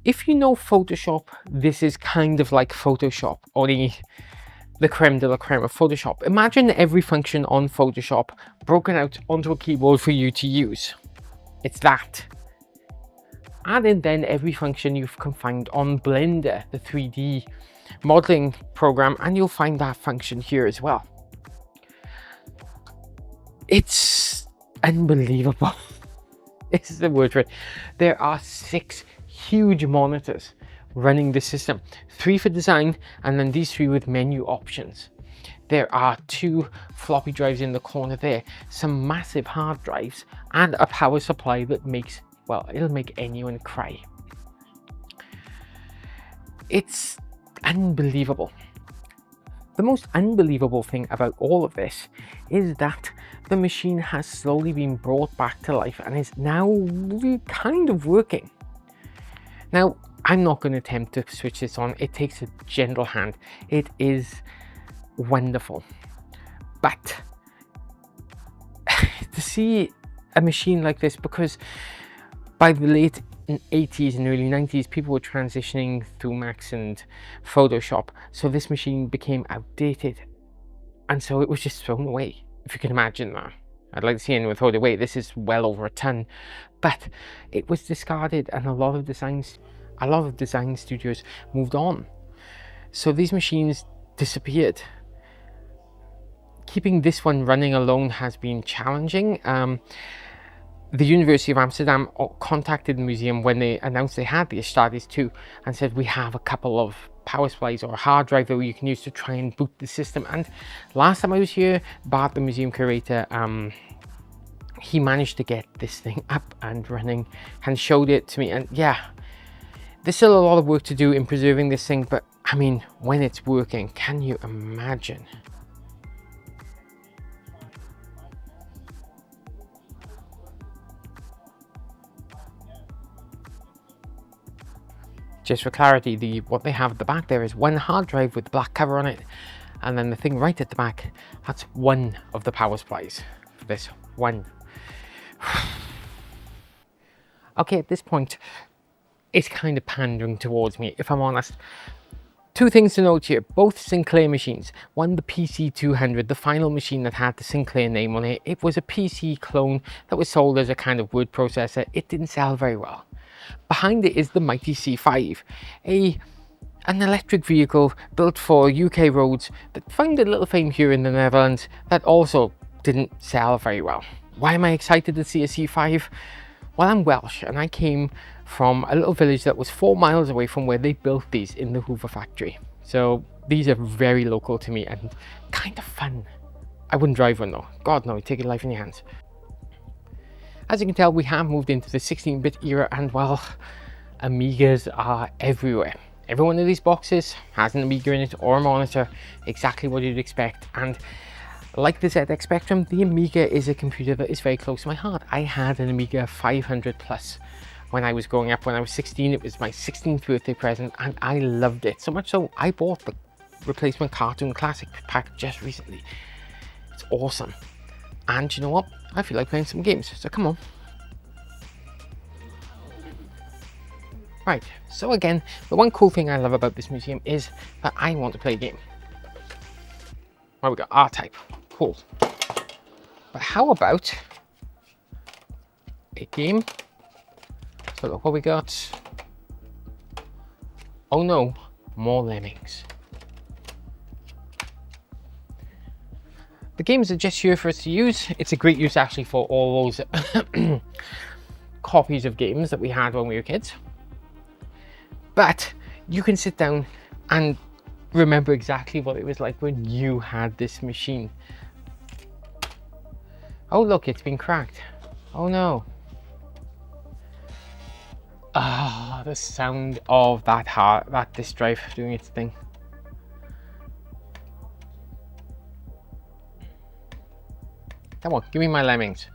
if you know Photoshop, this is kind of like Photoshop, only the creme de la creme of Photoshop. Imagine every function on Photoshop broken out onto a keyboard for you to use. It's that. Add in then every function you can find on Blender, the 3D modeling program, and you'll find that function here as well. It's unbelievable. This is the word for it. There are 6 huge monitors running the system, 3 for design, and then these 3 with menu options. There are 2 floppy drives in the corner there, some massive hard drives, and a power supply that makes, well, it'll make anyone cry. It's unbelievable. The most unbelievable thing about all of this is that the machine has slowly been brought back to life and is now kind of working. Now, I'm not going to attempt to switch this on. It takes a gentle hand. It is wonderful. But to see a machine like this, because by the late 80s and early 90s, people were transitioning through Macs and Photoshop, so this machine became outdated, and so it was just thrown away, if you can imagine that. I'd like to see anyone throw it away. This is well over a ton, but it was discarded, and a lot of design studios moved on, so these machines disappeared. Keeping this one running alone has been challenging. The University of Amsterdam contacted the museum when they announced they had the Astartes 2 and said, we have a couple of power supplies or a hard drive that you can use to try and boot the system. And last time I was here, Bart, the museum curator, he managed to get this thing up and running and showed it to me. And yeah, there's still a lot of work to do in preserving this thing, but I mean, when it's working, can you imagine? Just for clarity, what they have at the back there is one hard drive with the black cover on it, and then the thing right at the back, that's one of the power supplies for this one. Okay, at this point, it's kind of pandering towards me, if I'm honest. 2 things to note here, both Sinclair machines. One, the PC200, the final machine that had the Sinclair name on it. It was a PC clone that was sold as a kind of word processor. It didn't sell very well. Behind it is the mighty C5, an electric vehicle built for UK roads that found a little fame here in the Netherlands that also didn't sell very well. Why am I excited to see a C5? Well, I'm Welsh and I came from a little village that was 4 miles away from where they built these in the Hoover factory. So these are very local to me and kind of fun. I wouldn't drive one though. God no, take your life in your hands. As you can tell, we have moved into the 16-bit era and, well, Amigas are everywhere. Every one of these boxes has an Amiga in it or a monitor, exactly what you'd expect. And like the ZX Spectrum, the Amiga is a computer that is very close to my heart. I had an Amiga 500 plus when I was growing up. When I was 16, it was my 16th birthday present and I loved it. So much so, I bought the replacement Cartoon Classic pack just recently. It's awesome. And you know what? I feel like playing some games, so come on. Right, so again, the one cool thing I love about this museum is that I want to play a game. Well, we got R-Type, cool. But how about a game? So look what we got. Oh no, more Lemmings. The games are just here for us to use. It's a great use actually for all those copies of games that we had when we were kids. But you can sit down and remember exactly what it was like when you had this machine. Oh look, it's been cracked. Oh no. Ah, the sound of that disk drive doing its thing. Come on, give me my lemmings.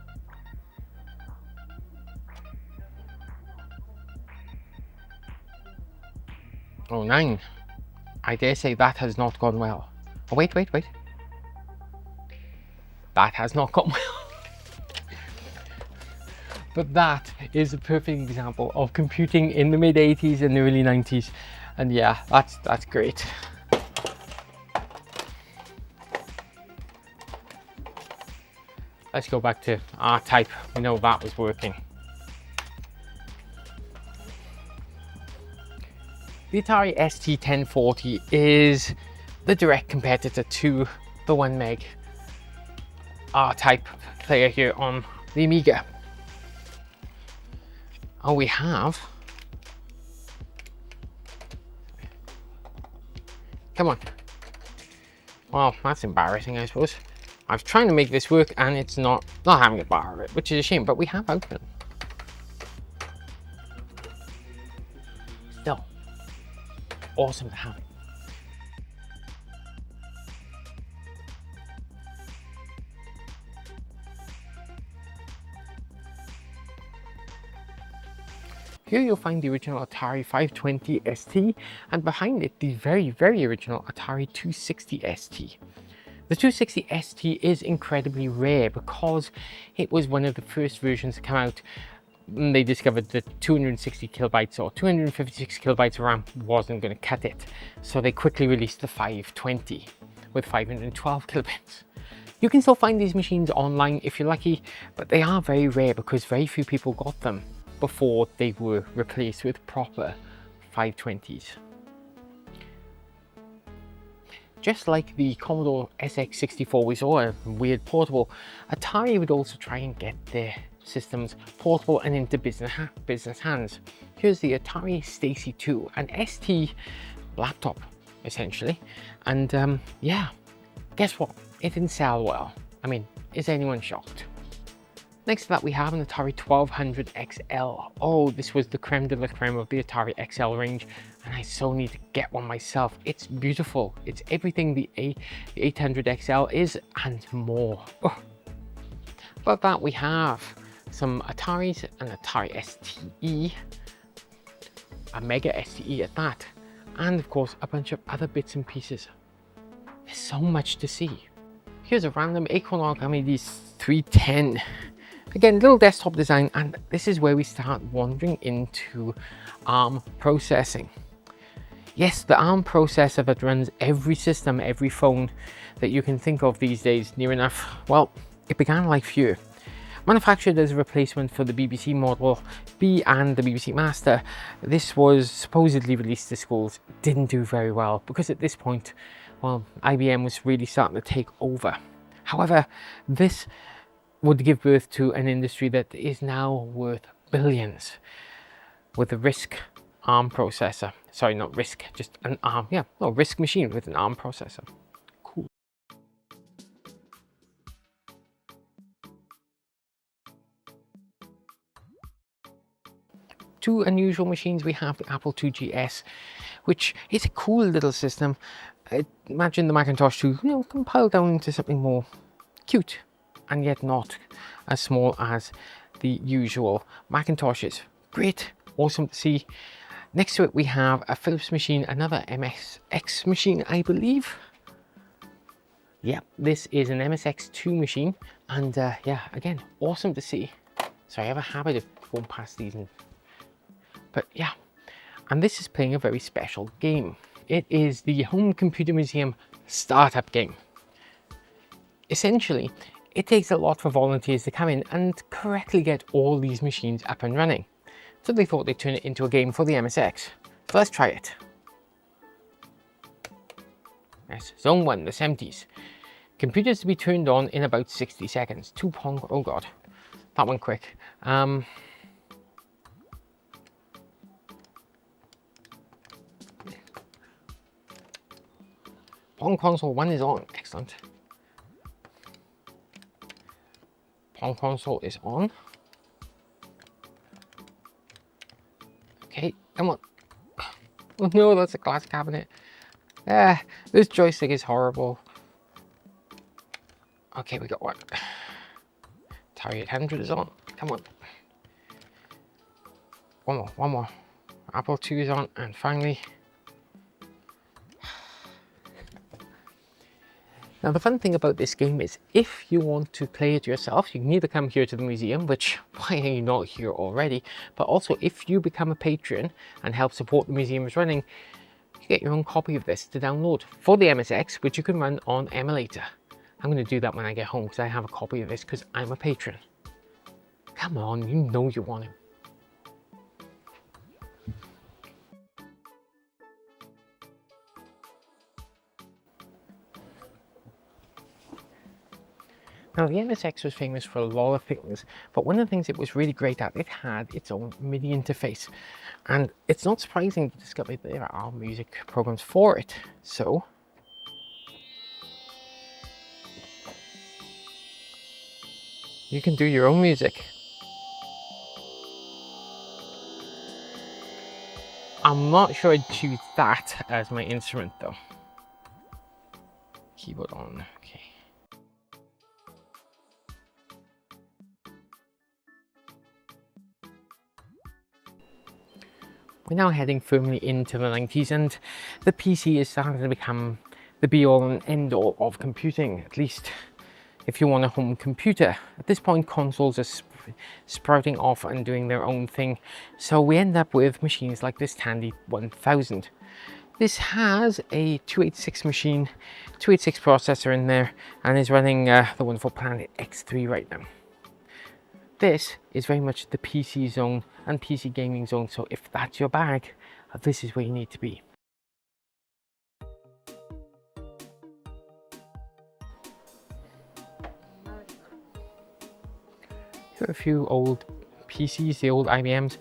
Oh, 9. I dare say that has not gone well. Oh, wait. That has not gone well. But that is a perfect example of computing in the mid-80s and the early 90s. And yeah, that's great. Let's go back to R-Type. We know that was working. The Atari ST1040 is the direct competitor to the 1 meg R-Type player here on the Amiga. Oh, we have. Come on. Well, that's embarrassing, I suppose. I was trying to make this work and it's not having a bar of it, which is a shame, but we have open. Still, awesome to have it. Here you'll find the original Atari 520 ST, and behind it the very, very original Atari 260 ST. The 260 ST is incredibly rare because it was one of the first versions to come out. They discovered that 260 kilobytes or 256 kilobytes of RAM wasn't going to cut it, so they quickly released the 520 with 512 kilobits. You can still find these machines online if you're lucky, but they are very rare because very few people got them before they were replaced with proper 520s. Just like the Commodore SX64 we saw, a weird portable, Atari would also try and get their systems portable and into business hands. Here's the Atari Stacy 2, an ST laptop essentially, and yeah, guess what? It didn't sell well. I mean, is anyone shocked? Next to that we have an Atari 1200 XL. Oh, this was the creme de la creme of the Atari XL range, and I so need to get one myself. It's beautiful. It's everything the 800 XL is and more. Oh. Above that we have some Ataris, an Atari STE, a Mega STE at that, and of course a bunch of other bits and pieces. There's so much to see. Here's a random Acorn Archimedes 310. Again, little desktop design, and this is where we start wandering into ARM processing. Yes, the ARM processor that runs every system, every phone that you can think of these days, near enough. Well, it began like few. Manufactured as a replacement for the BBC Model B and the BBC Master, this was supposedly released to schools. Didn't do very well because at this point, well, IBM was really starting to take over. However, this would give birth to an industry that is now worth billions with a RISC ARM processor. Sorry, not RISC, just an ARM, yeah, no, RISC machine with an ARM processor. Cool. Two unusual machines. We have the Apple II GS, which is a cool little system. Imagine the Macintosh 2, you know, compiled down into something more cute, and yet not as small as the usual Macintoshes. Great, awesome to see. Next to it we have a Philips machine, another MSX machine, I believe. Yeah, this is an MSX2 machine, and yeah, again, awesome to see. So I have a habit of going past these, but yeah, and this is playing a very special game. It is the Home Computer Museum startup game. Essentially, it takes a lot for volunteers to come in and correctly get all these machines up and running. So they thought they'd turn it into a game for the MSX. So let's try it. Yes, Zone 1, the 70s. Computers to be turned on in about 60 seconds. 2 Pong, oh god, that went quick. Pong console 1 is on. Excellent. Pong console is on. Okay, come on. Oh no, that's a glass cabinet. This joystick is horrible. Okay, we got one. Atari 800 is on. Come on. One more. Apple II is on, and finally. Now the fun thing about this game is if you want to play it yourself, you can either come here to the museum, which why are you not here already, but also if you become a patron and help support the museum's running, you get your own copy of this to download for the MSX, which you can run on emulator. I'm going to do that when I get home because I have a copy of this because I'm a patron. Come on, you know you want it. Now the MSX was famous for a lot of things, but one of the things it was really great at, it had its own MIDI interface. And it's not surprising to discover there are music programs for it. So you can do your own music. I'm not sure I'd choose that as my instrument though. Keyboard on, okay. We're now heading firmly into the 90s and the PC is starting to become the be-all and end-all of computing, at least if you want a home computer. At this point, consoles are sprouting off and doing their own thing, so we end up with machines like this Tandy 1000. This has a 286 machine, 286 processor in there, and is running the wonderful Planet X3 right now. This is very much the PC zone and PC gaming zone, so if that's your bag, this is where you need to be. Here are a few old PCs, the old IBMs.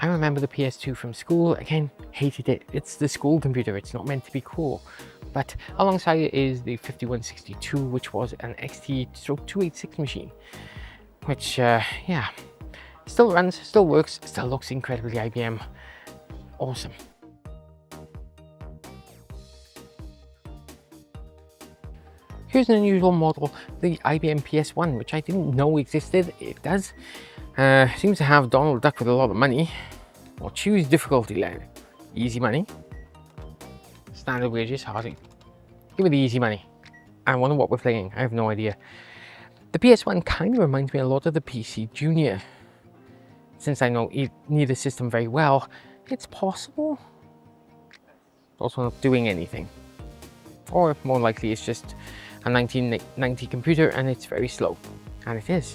I remember the PS2 from school. Again, hated it. It's the school computer, it's not meant to be cool. But alongside it is the 5162, which was an XT/286 machine. Which, yeah, still runs, still works, still looks incredibly IBM. Awesome. Here's an unusual model, the IBM PS1, which I didn't know existed. It does. Seems to have Donald Duck with a lot of money. Or choose difficulty level. Easy money. Standard wages, hardly. Give me the easy money. I wonder what we're playing. I have no idea. The PS1 kind of reminds me a lot of the PC Junior. Since I know neither system very well, it's possible. It's also not doing anything. Or more likely it's just a 1990 computer and it's very slow. And it is.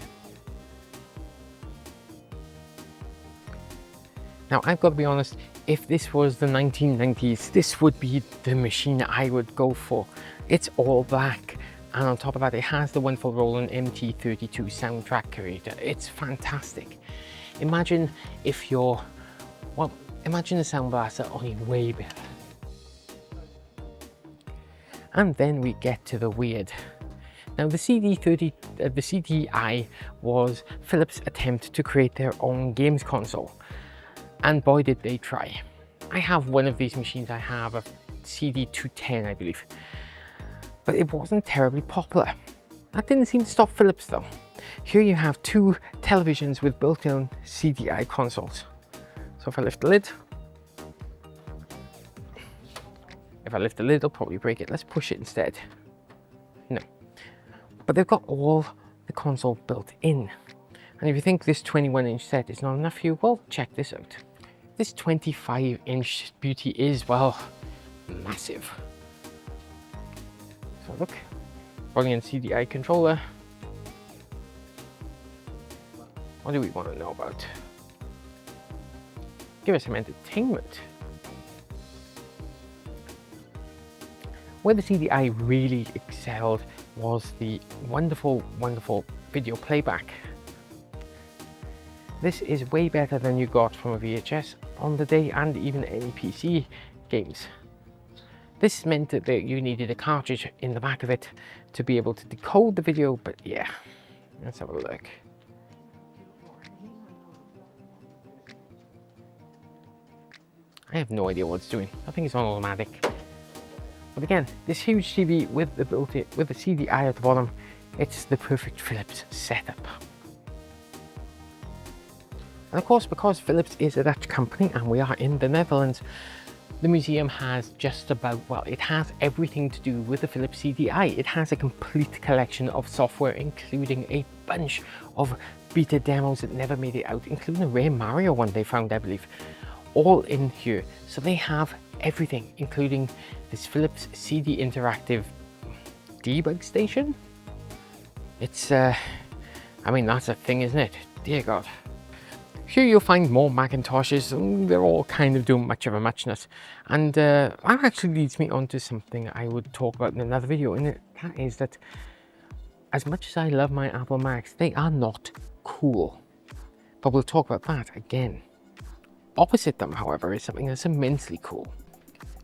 Now I've got to be honest, if this was the 1990s, this would be the machine I would go for. It's all black. And on top of that, it has the wonderful Roland MT32 soundtrack creator. It's fantastic. Imagine if you're, well, imagine a sound blaster only way better. And then we get to the weird. Now the CDI was Philips' attempt to create their own games console. And boy did they try. I have one of these machines. I have a CD210, I believe. But it wasn't terribly popular. That didn't seem to stop Philips though. Here you have two televisions with built-in CDI consoles. So if I lift the lid, I'll probably break it. Let's push it instead. No. But they've got all the console built in. And if you think this 21-inch set is not enough for you, well, check this out. This 25-inch beauty is, well, massive. So look, brilliant CDI controller. What do we want to know about? Give us some entertainment. Where the CDI really excelled was the wonderful, wonderful video playback. This is way better than you got from a VHS on the day and even any PC games. This meant that you needed a cartridge in the back of it to be able to decode the video, but yeah, let's have a look. I have no idea what it's doing. I think it's on automatic. But again, this huge TV with the CDI at the bottom, it's the perfect Philips setup. And of course, because Philips is a Dutch company and we are in the Netherlands, the museum has just about, well, it has everything to do with the Philips CDI. It has a complete collection of software, including a bunch of beta demos that never made it out, including a rare Mario one they found, I believe, all in here. So they have everything, including this Philips CD interactive debug station. It's, I mean, that's a thing, isn't it? Dear God. Here you'll find more Macintoshes, and they're all kind of doing much of a muchness. And that actually leads me on to something I would talk about in another video, and that is that as much as I love my Apple Macs, they are not cool. But we'll talk about that again. Opposite them, however, is something that's immensely cool.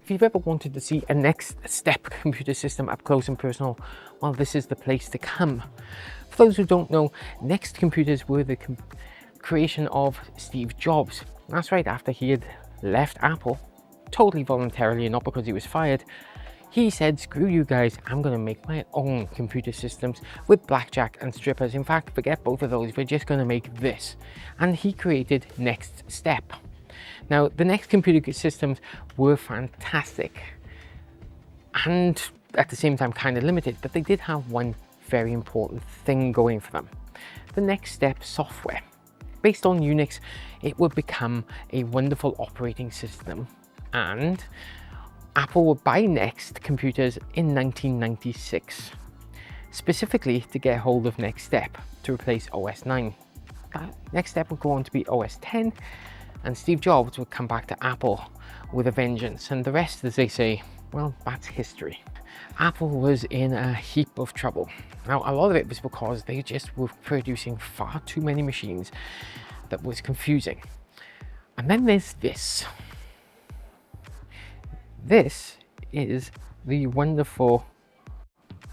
If you've ever wanted to see a next step computer system up close and personal, well, this is the place to come. For those who don't know, Next computers were the creation of Steve Jobs. That's right, after he had left Apple, totally voluntarily and not because he was fired, he said, screw you guys, I'm going to make my own computer systems with blackjack and strippers. In fact, forget both of those, we're just going to make this. And he created Next Step. Now, the Next computer systems were fantastic and at the same time kind of limited, but they did have one very important thing going for them: the Next Step software. Based on Unix, it would become a wonderful operating system, and Apple would buy Next computers in 1996, specifically to get hold of Next Step to replace OS 9. Next Step would go on to be OS 10, and Steve Jobs would come back to Apple with a vengeance, and the rest, as they say, well, that's history. Apple was in a heap of trouble. Now, a lot of it was because they just were producing far too many machines that was confusing. And then there's this. This is the wonderful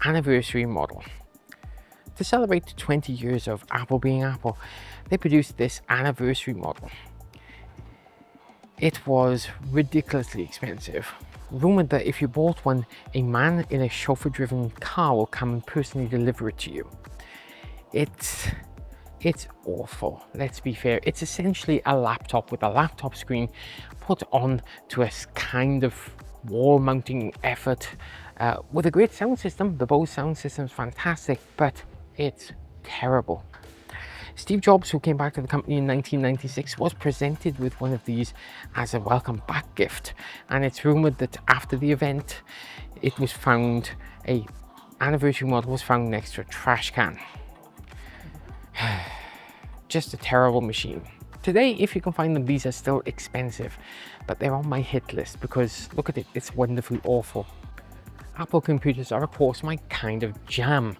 anniversary model. To celebrate 20 years of Apple being Apple, they produced this anniversary model. It was ridiculously expensive. Rumored that if you bought one, a man in a chauffeur-driven car will come and personally deliver it to you. It's awful, let's be fair. It's essentially a laptop with a laptop screen put on to a kind of wall mounting effort with a great sound system. The Bose sound system is fantastic, but it's terrible. Steve Jobs, who came back to the company in 1996, was presented with one of these as a welcome back gift, and it's rumored that after the event it was found, a anniversary model was found next to a trash can. Just a terrible machine. Today, if you can find them, these are still expensive, but they're on my hit list because look at it, it's wonderfully awful. Apple computers are of course my kind of jam,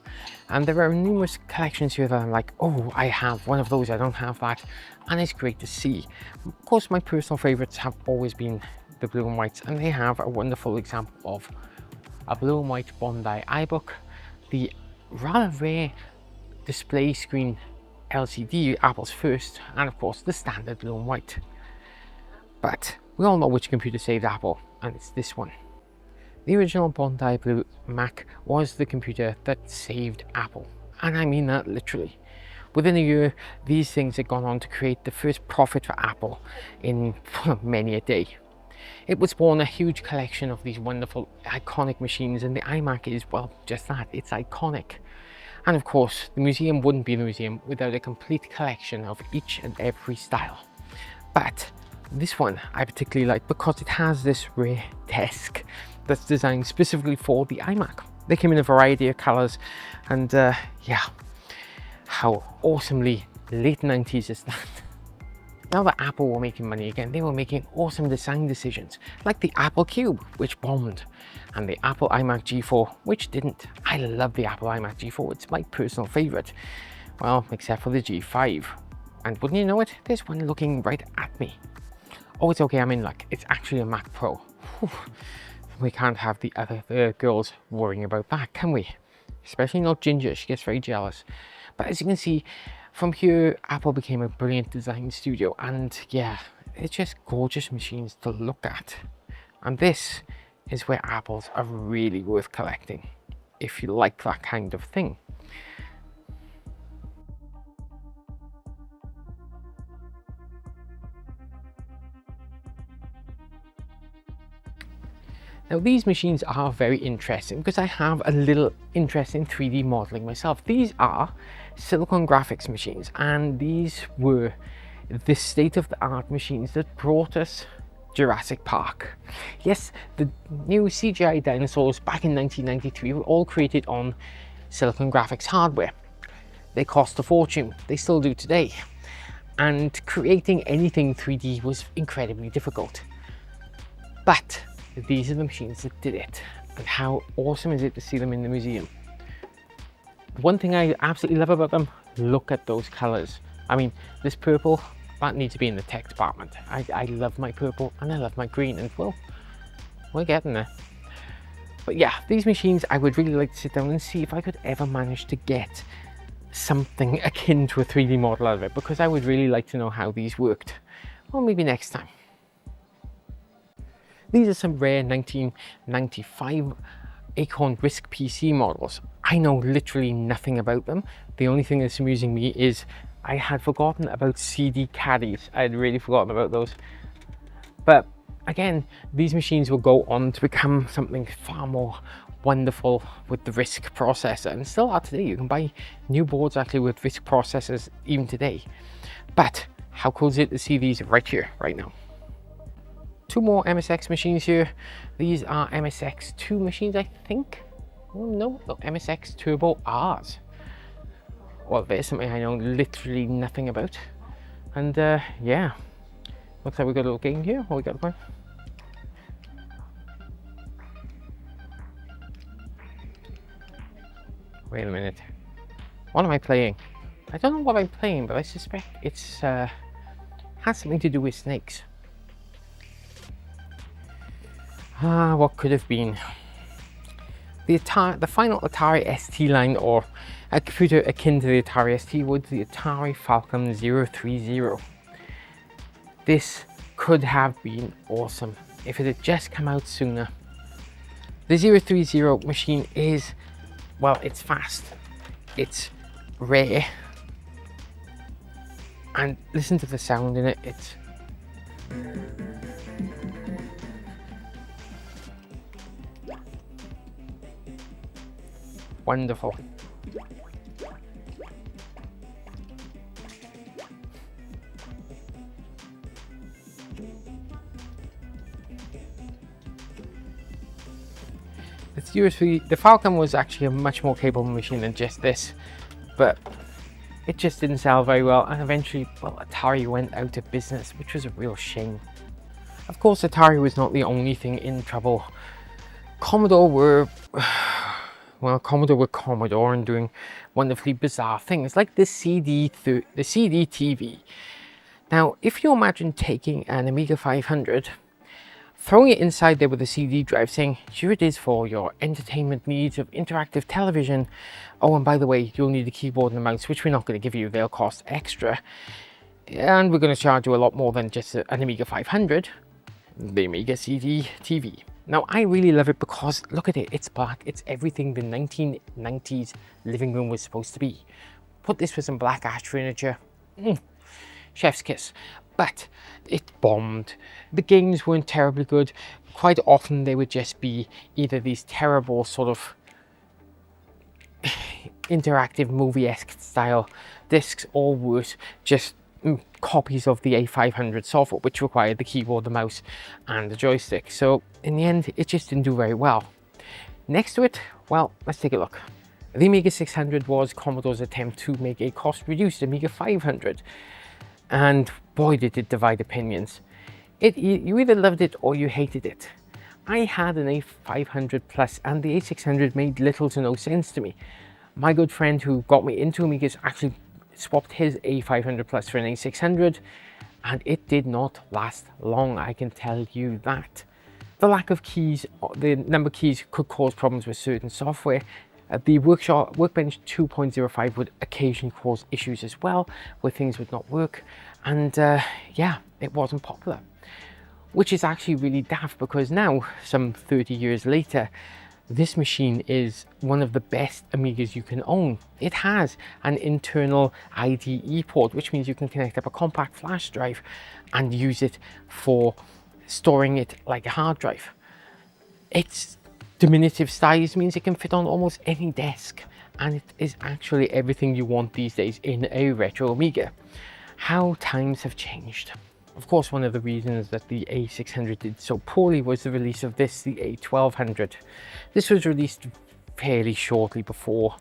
and there are numerous collections here that I'm like, oh, I have one of those, I don't have that, and it's great to see. Of course, my personal favorites have always been the blue and whites, and they have a wonderful example of a blue and white Bondi iBook, the rather rare display screen LCD, Apple's first, and of course the standard blue and white. But we all know which computer saved Apple, and it's this one. The original Bondi Blue Mac was the computer that saved Apple, and I mean that literally. Within a year, these things had gone on to create the first profit for Apple in many a day. It would spawn a huge collection of these wonderful iconic machines, and the iMac is, well, just that, it's iconic. And of course, the museum wouldn't be the museum without a complete collection of each and every style. But this one I particularly like because it has this rare desk that's designed specifically for the iMac. They came in a variety of colors, and yeah, how awesomely late 90s is that? Now that Apple were making money again, they were making awesome design decisions, like the Apple Cube, which bombed, and the Apple iMac G4, which didn't. I love the Apple iMac G4, it's my personal favorite. Well, except for the G5. And wouldn't you know it, there's one looking right at me. Oh, it's okay, I'm in luck. It's actually a Mac Pro. Whew. we can't have the other girls worrying about that, can we? Especially not Ginger, she gets very jealous. But as you can see, from here, Apple became a brilliant design studio, and yeah, it's just gorgeous machines to look at. And this is where apples are really worth collecting, if you like that kind of thing. Now these machines are very interesting because I have a little interest in 3D modeling myself. These are silicon graphics machines, and these were the state-of-the-art machines that brought us Jurassic Park. Yes, the new CGI dinosaurs back in 1993 were all created on silicon graphics hardware. They cost a fortune, they still do today. And creating anything 3D was incredibly difficult. But these are the machines that did it, and how awesome is it to see them in the museum. One thing I absolutely love about them, look at those colors. I mean, this purple, that needs to be in the tech department. I love my purple and I love my green, and well, we're getting there. But yeah, these machines, I would really like to sit down and see if I could ever manage to get something akin to a 3D model out of it, because I would really like to know how these worked. Or maybe next time. These are some rare 1995 Acorn RISC PC models. I know literally nothing about them. The only thing that's amusing me is I had forgotten about CD caddies. I had really forgotten about those. But again, these machines will go on to become something far more wonderful with the RISC processor, and still are today. You can buy new boards actually with RISC processors even today. But how cool is it to see these right here, right now? Two more MSX machines here. These are MSX2 machines, I think. Oh, no, MSX Turbo Rs. Well, there's something I know literally nothing about. And yeah, looks like we got a little game here. What we got going? Wait a minute. What am I playing? I don't know what I'm playing, but I suspect it's has something to do with snakes. What could have been? The final Atari ST line, or a computer akin to the Atari ST, was the Atari Falcon 030. This could have been awesome if it had just come out sooner. The 030 machine is, well, it's fast, it's rare, and listen to the sound in it. It's wonderful. The Falcon was actually a much more capable machine than just this, but it just didn't sell very well, and eventually, well, Atari went out of business, which was a real shame. Of course, Atari was not the only thing in trouble. Commodore were Commodore and doing wonderfully bizarre things like the CD TV. Now, if you imagine taking an Amiga 500, throwing it inside there with a CD drive, saying, here it is for your entertainment needs of interactive television. Oh, and by the way, you'll need a keyboard and a mouse, which we're not going to give you. They'll cost extra. And we're going to charge you a lot more than just an Amiga 500, the Amiga CD TV. Now, I really love it because, look at it, it's black. It's everything the 1990s living room was supposed to be. Put this with some black ash furniture. Chef's kiss. But it bombed. The games weren't terribly good. Quite often they would just be either these terrible sort of interactive movie-esque style discs, or worse, just copies of the A500 software, which required the keyboard, the mouse, and the joystick. So in the end, it just didn't do very well. Next to it, well, let's take a look. The Amiga 600 was Commodore's attempt to make a cost-reduced Amiga 500. And boy, did it divide opinions. You either loved it or you hated it. I had an A500 Plus, and the A600 made little to no sense to me. My good friend who got me into Amigas actually swapped his A500 Plus for an A600, and it did not last long, I can tell you that. The lack of keys, the number keys, could cause problems with certain software. The Workbench 2.05 would occasionally cause issues as well, where things would not work, and yeah, it wasn't popular. Which is actually really daft, because now, some 30 years later, this machine is one of the best Amigas you can own. It has an internal IDE port, which means you can connect up a compact flash drive and use it for storing it like a hard drive. Its diminutive size means it can fit on almost any desk, and it is actually everything you want these days in a retro Amiga. How times have changed. Of course, one of the reasons that the A600 did so poorly was the release of this, the A1200. This was released fairly shortly before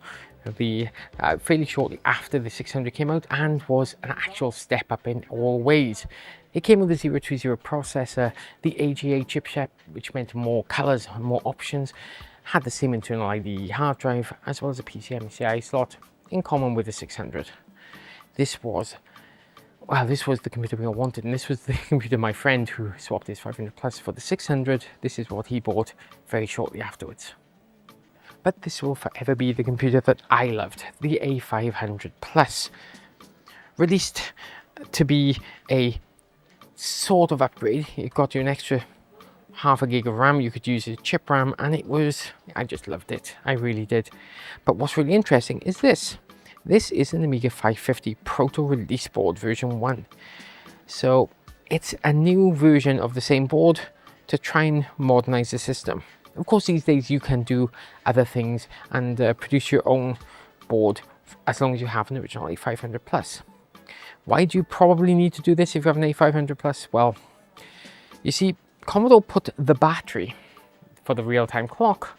fairly shortly after the 600 came out, and was an actual step up in all ways. It came with a 020 processor, the AGA chipset, which meant more colors and more options, had the same internal IDE hard drive, as well as a PCMCI slot, in common with the 600. This was the computer we all wanted, and this was the computer my friend who swapped his 500 Plus for the 600. This is what he bought very shortly afterwards. But this will forever be the computer that I loved, the A500 Plus. Released to be a sort of upgrade. It got you an extra half a gig of RAM. You could use a chip RAM, and I just loved it. I really did. But what's really interesting is this. This is an Amiga 550 Proto Release Board version 1. So it's a new version of the same board to try and modernize the system. Of course, these days you can do other things and produce your own board as long as you have an original A500 Plus. Why do you probably need to do this if you have an A500 Plus? Well, you see, Commodore put the battery for the real-time clock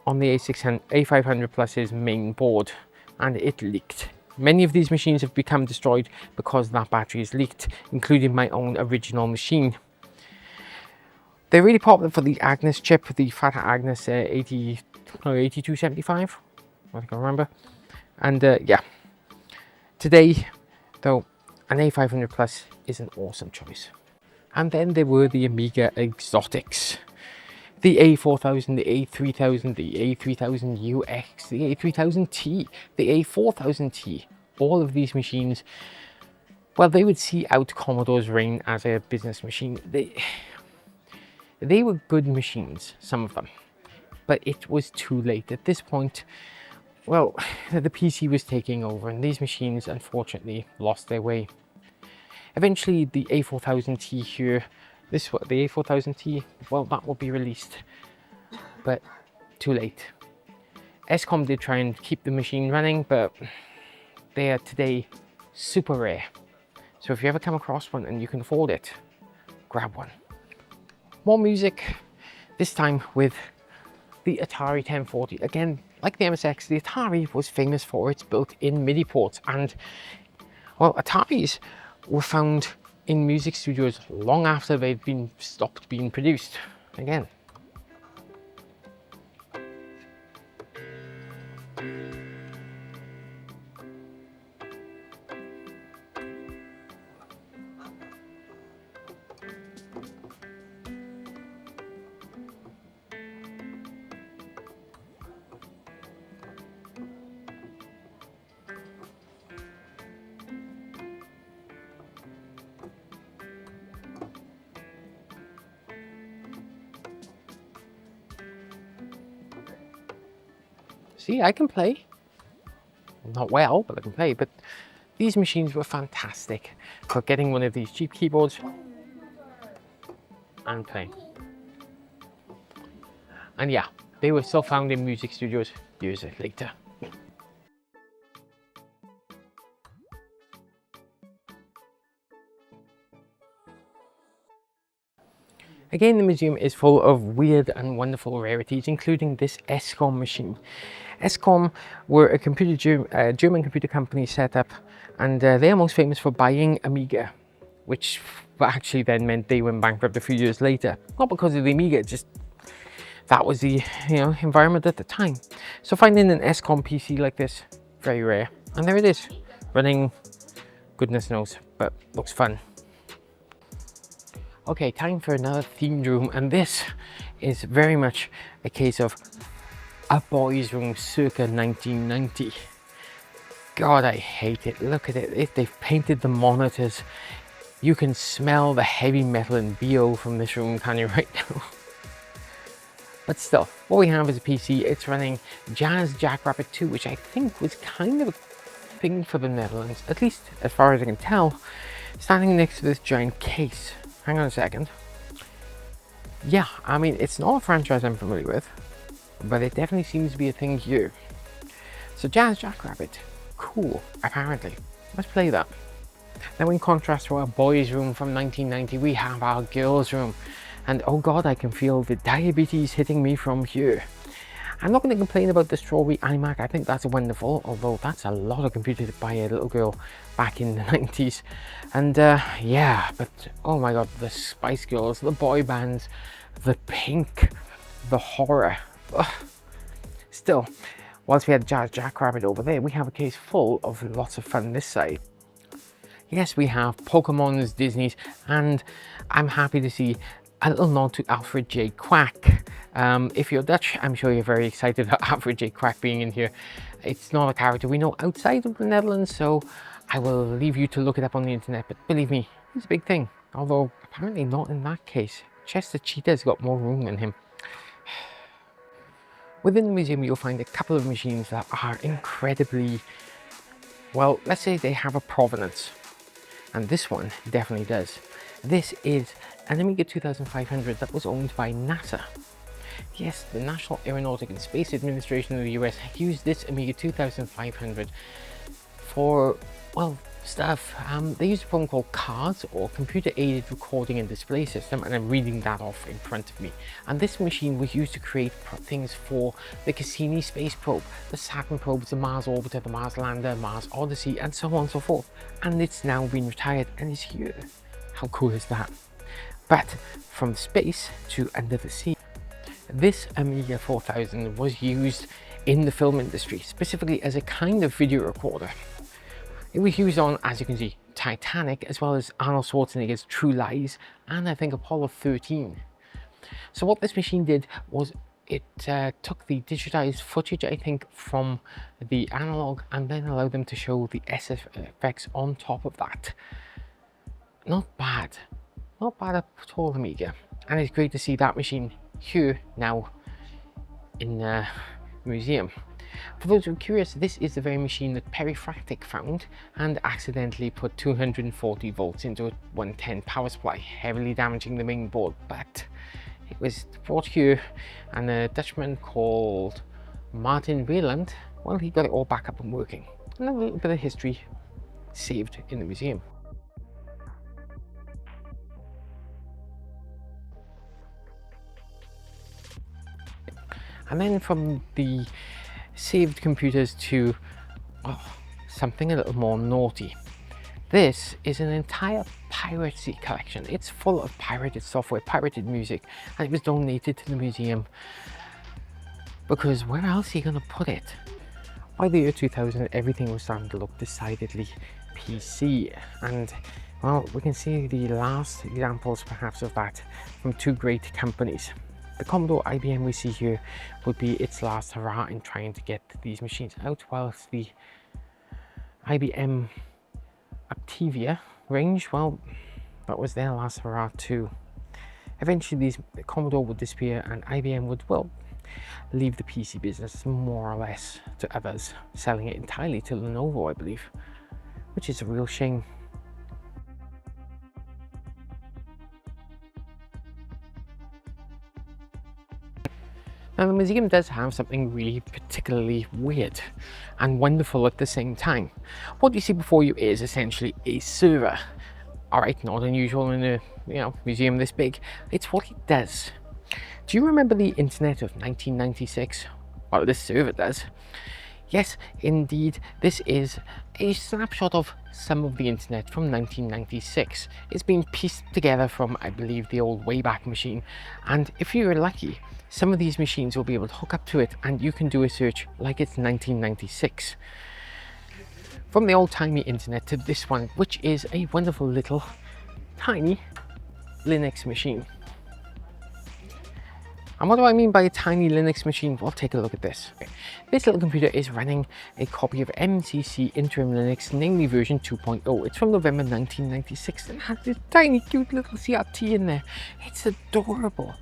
on the A500 Plus's main board, and it leaked. Many of these machines have become destroyed because that battery is leaked, including my own original machine. They're really popular for the Agnes chip, the Fat Agnes 8275, I think I remember. And yeah, today, though, an A500 Plus is an awesome choice. And then there were the Amiga exotics. The A4000, the A3000, the A3000UX, the A3000T, the A4000T. All of these machines, well, they would see out Commodore's reign as a business machine. They were good machines, some of them, but it was too late. At this point, well, the PC was taking over, and these machines unfortunately lost their way. Eventually, the A4000T here, the A4000T, well, that will be released, but too late. SCOM did try and keep the machine running, but they are today super rare. So if you ever come across one and you can afford it, grab one. More music, this time with the Atari 1040. Again, like the MSX, the Atari was famous for its built-in MIDI ports, and well, Ataris were found in music studios long after they'd been stopped being produced. Again, see, I can play. Not well, but I can play. But these machines were fantastic for getting one of these cheap keyboards and playing. And yeah, they were still found in music studios years later. Again, the museum is full of weird and wonderful rarities, including this SCOM machine. SCOM were a German computer company set up, and they are most famous for buying Amiga, which actually then meant they went bankrupt a few years later. Not because of the Amiga, just that was the environment at the time. So finding an SCOM PC like this, very rare. And there it is, running goodness knows, but looks fun. Okay, time for another themed room, and this is very much a case of a boys' room circa 1990. God, I hate it. Look at it. They've painted the monitors. You can smell the heavy metal and BO from this room, can you, right now? But still, what we have is a PC. It's running Jazz Jackrabbit 2, which I think was kind of a thing for the Netherlands, at least as far as I can tell, standing next to this giant case. Hang on a second. Yeah, I mean, it's not a franchise I'm familiar with, but it definitely seems to be a thing here. So Jazz Jackrabbit, cool, apparently. Let's play that. Now, in contrast to our boys' room from 1990, we have our girls' room. And oh god, I can feel the diabetes hitting me from here. I'm not going to complain about the strawberry iMac. I think that's wonderful, although that's a lot of computers by a little girl back in the 90s. And yeah, but oh my god, the Spice Girls, the boy bands, the pink, the horror. Ugh. Still, whilst we had Jazz Jackrabbit over there, we have a case full of lots of fun this side. Yes, we have Pokemon's, Disney's, and I'm happy to see a little nod to Alfred J. Quack. If you're Dutch, I'm sure you're very excited about Alfred J. Quack being in here. It's not a character we know outside of the Netherlands, so I will leave you to look it up on the internet, but believe me, it's a big thing. Although, apparently not in that case. Chester Cheetah's got more room than him. Within the museum, you'll find a couple of machines that are incredibly, well, let's say they have a provenance. And this one definitely does. This is an Amiga 2500 that was owned by NASA. Yes, the National Aeronautic and Space Administration of the US used this Amiga 2500 for, well, stuff. They used a program called CARS, or Computer Aided Recording and Display System, and I'm reading that off in front of me. And this machine was used to create things for the Cassini space probe, the Saturn probes, the Mars orbiter, the Mars lander, Mars Odyssey, and so on and so forth. And it's now been retired and is here. How cool is that? But from space to under the sea, this Amiga 4000 was used in the film industry, specifically as a kind of video recorder. It was used on, as you can see, Titanic, as well as Arnold Schwarzenegger's True Lies, and I think Apollo 13. So what this machine did was it took the digitized footage, I think, from the analog, and then allowed them to show the SFX on top of that. Not bad. Not bad at all, Amiga. And it's great to see that machine here now in the museum. For those who are curious, this is the very machine that Perifractic found and accidentally put 240 volts into a 110 power supply, heavily damaging the main board. But it was brought here, and a Dutchman called Martin Wieland, well, he got it all back up and working. And a little bit of history saved in the museum. And then from the saved computers to something a little more naughty. This is an entire piracy collection. It's full of pirated software, pirated music, and it was donated to the museum because where else are you going to put it? By the year 2000, everything was starting to look decidedly PC, and well, we can see the last examples perhaps of that from two great companies. The Commodore IBM we see here would be its last hurrah in trying to get these machines out, whilst the IBM Aptivia range, well, that was their last hurrah too. Eventually, Commodore would disappear and IBM would, well, leave the PC business more or less to others, selling it entirely to Lenovo, I believe, which is a real shame. Now, the museum does have something really particularly weird and wonderful at the same time. What you see before you is essentially a server. Alright, not unusual in a museum this big. It's what it does. Do you remember the internet of 1996? Well, this server does. Yes, indeed, this is a snapshot of some of the internet from 1996. It's been pieced together from, I believe, the old Wayback Machine, and if you're lucky, some of these machines will be able to hook up to it and you can do a search like it's 1996. From the old-timey internet to this one, which is a wonderful little tiny Linux machine. And what do I mean by a tiny Linux machine? Well, take a look at this. This little computer is running a copy of MCC Interim Linux, namely version 2.0. It's from November 1996 and has this tiny cute little CRT in there. It's adorable.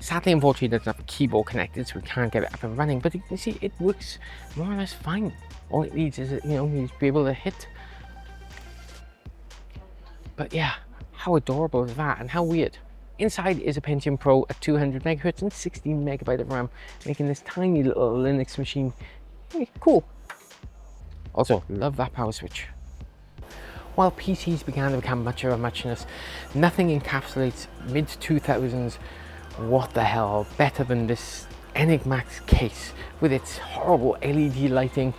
Sadly, unfortunately, it doesn't have a keyboard connected, so we can't get it up and running, but you can see it works more or less fine. All it needs is, needs to be able to hit. But yeah, how adorable is that, and how weird. Inside is a Pentium Pro at 200 MHz and 16 MB of RAM, making this tiny little Linux machine cool. Also, love that power switch. While PCs began to become much of a muchness, nothing encapsulates mid-2000s what the hell better than this Enigmax case with its horrible LED lighting,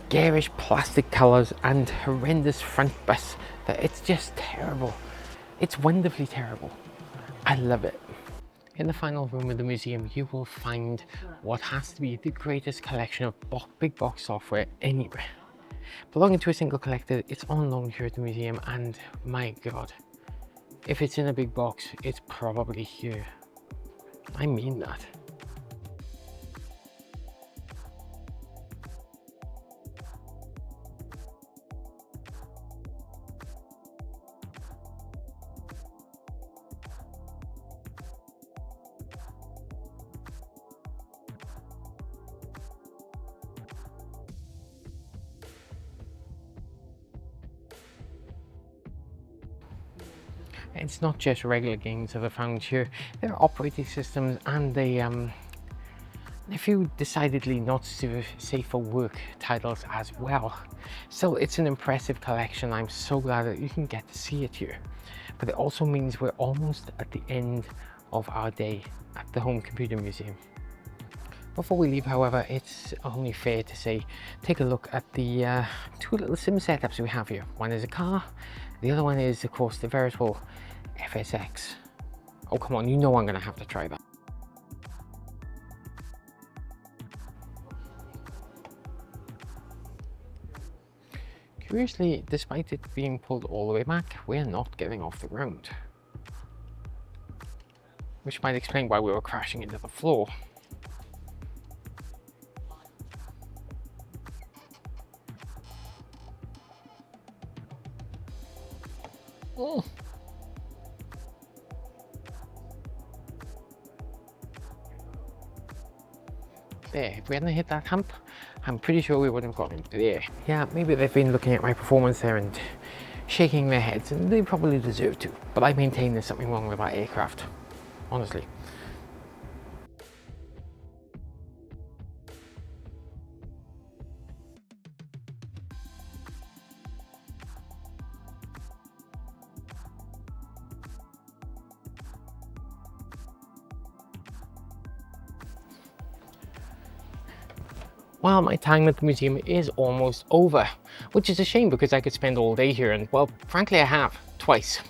garish plastic colours and horrendous front bus. It's just terrible. It's wonderfully terrible. I love it. In the final room of the museum, you will find what has to be the greatest collection of big box software anywhere. Belonging to a single collector, it's on loan here at the museum, and my god, if it's in a big box, it's probably here. I mean that. It's not just regular games that are found here. There are operating systems and a few decidedly not so safe for work titles as well. So it's an impressive collection. I'm so glad that you can get to see it here. But it also means we're almost at the end of our day at the Home Computer Museum. Before we leave, however, it's only fair to say, take a look at the two little sim setups we have here. One is a car, the other one is, of course, the veritable FSX. Oh, come on, I'm gonna have to try that. Curiously, despite it being pulled all the way back, we're not getting off the ground. Which might explain why we were crashing into the floor. Oh. There, if we hadn't hit that hump, I'm pretty sure we wouldn't have got into there. Yeah, maybe they've been looking at my performance there and shaking their heads, and they probably deserve to, but I maintain there's something wrong with that aircraft, honestly. Well, my time at the museum is almost over, which is a shame because I could spend all day here, and well, frankly I have, twice.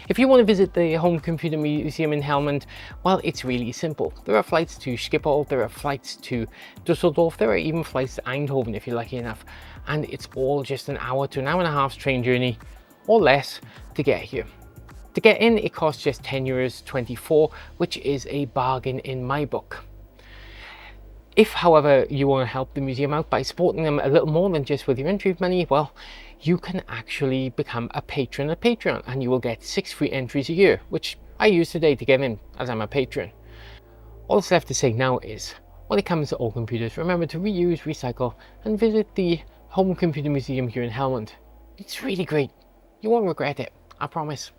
If you want to visit the Home Computer Museum in Helmond, well, it's really simple. There are flights to Schiphol, there are flights to Dusseldorf, there are even flights to Eindhoven if you're lucky enough, and it's all just an hour to an hour and a half train journey, or less, to get here. To get in, it costs just €10.24, which is a bargain in my book. If, however, you want to help the museum out by supporting them a little more than just with your entry money, well, you can actually become a patron at Patreon, and you will get 6 free entries a year, which I use today to get in, as I'm a patron. All that's left to say now is, when it comes to all computers, remember to reuse, recycle, and visit the Home Computer Museum here in Helmond. It's really great. You won't regret it, I promise.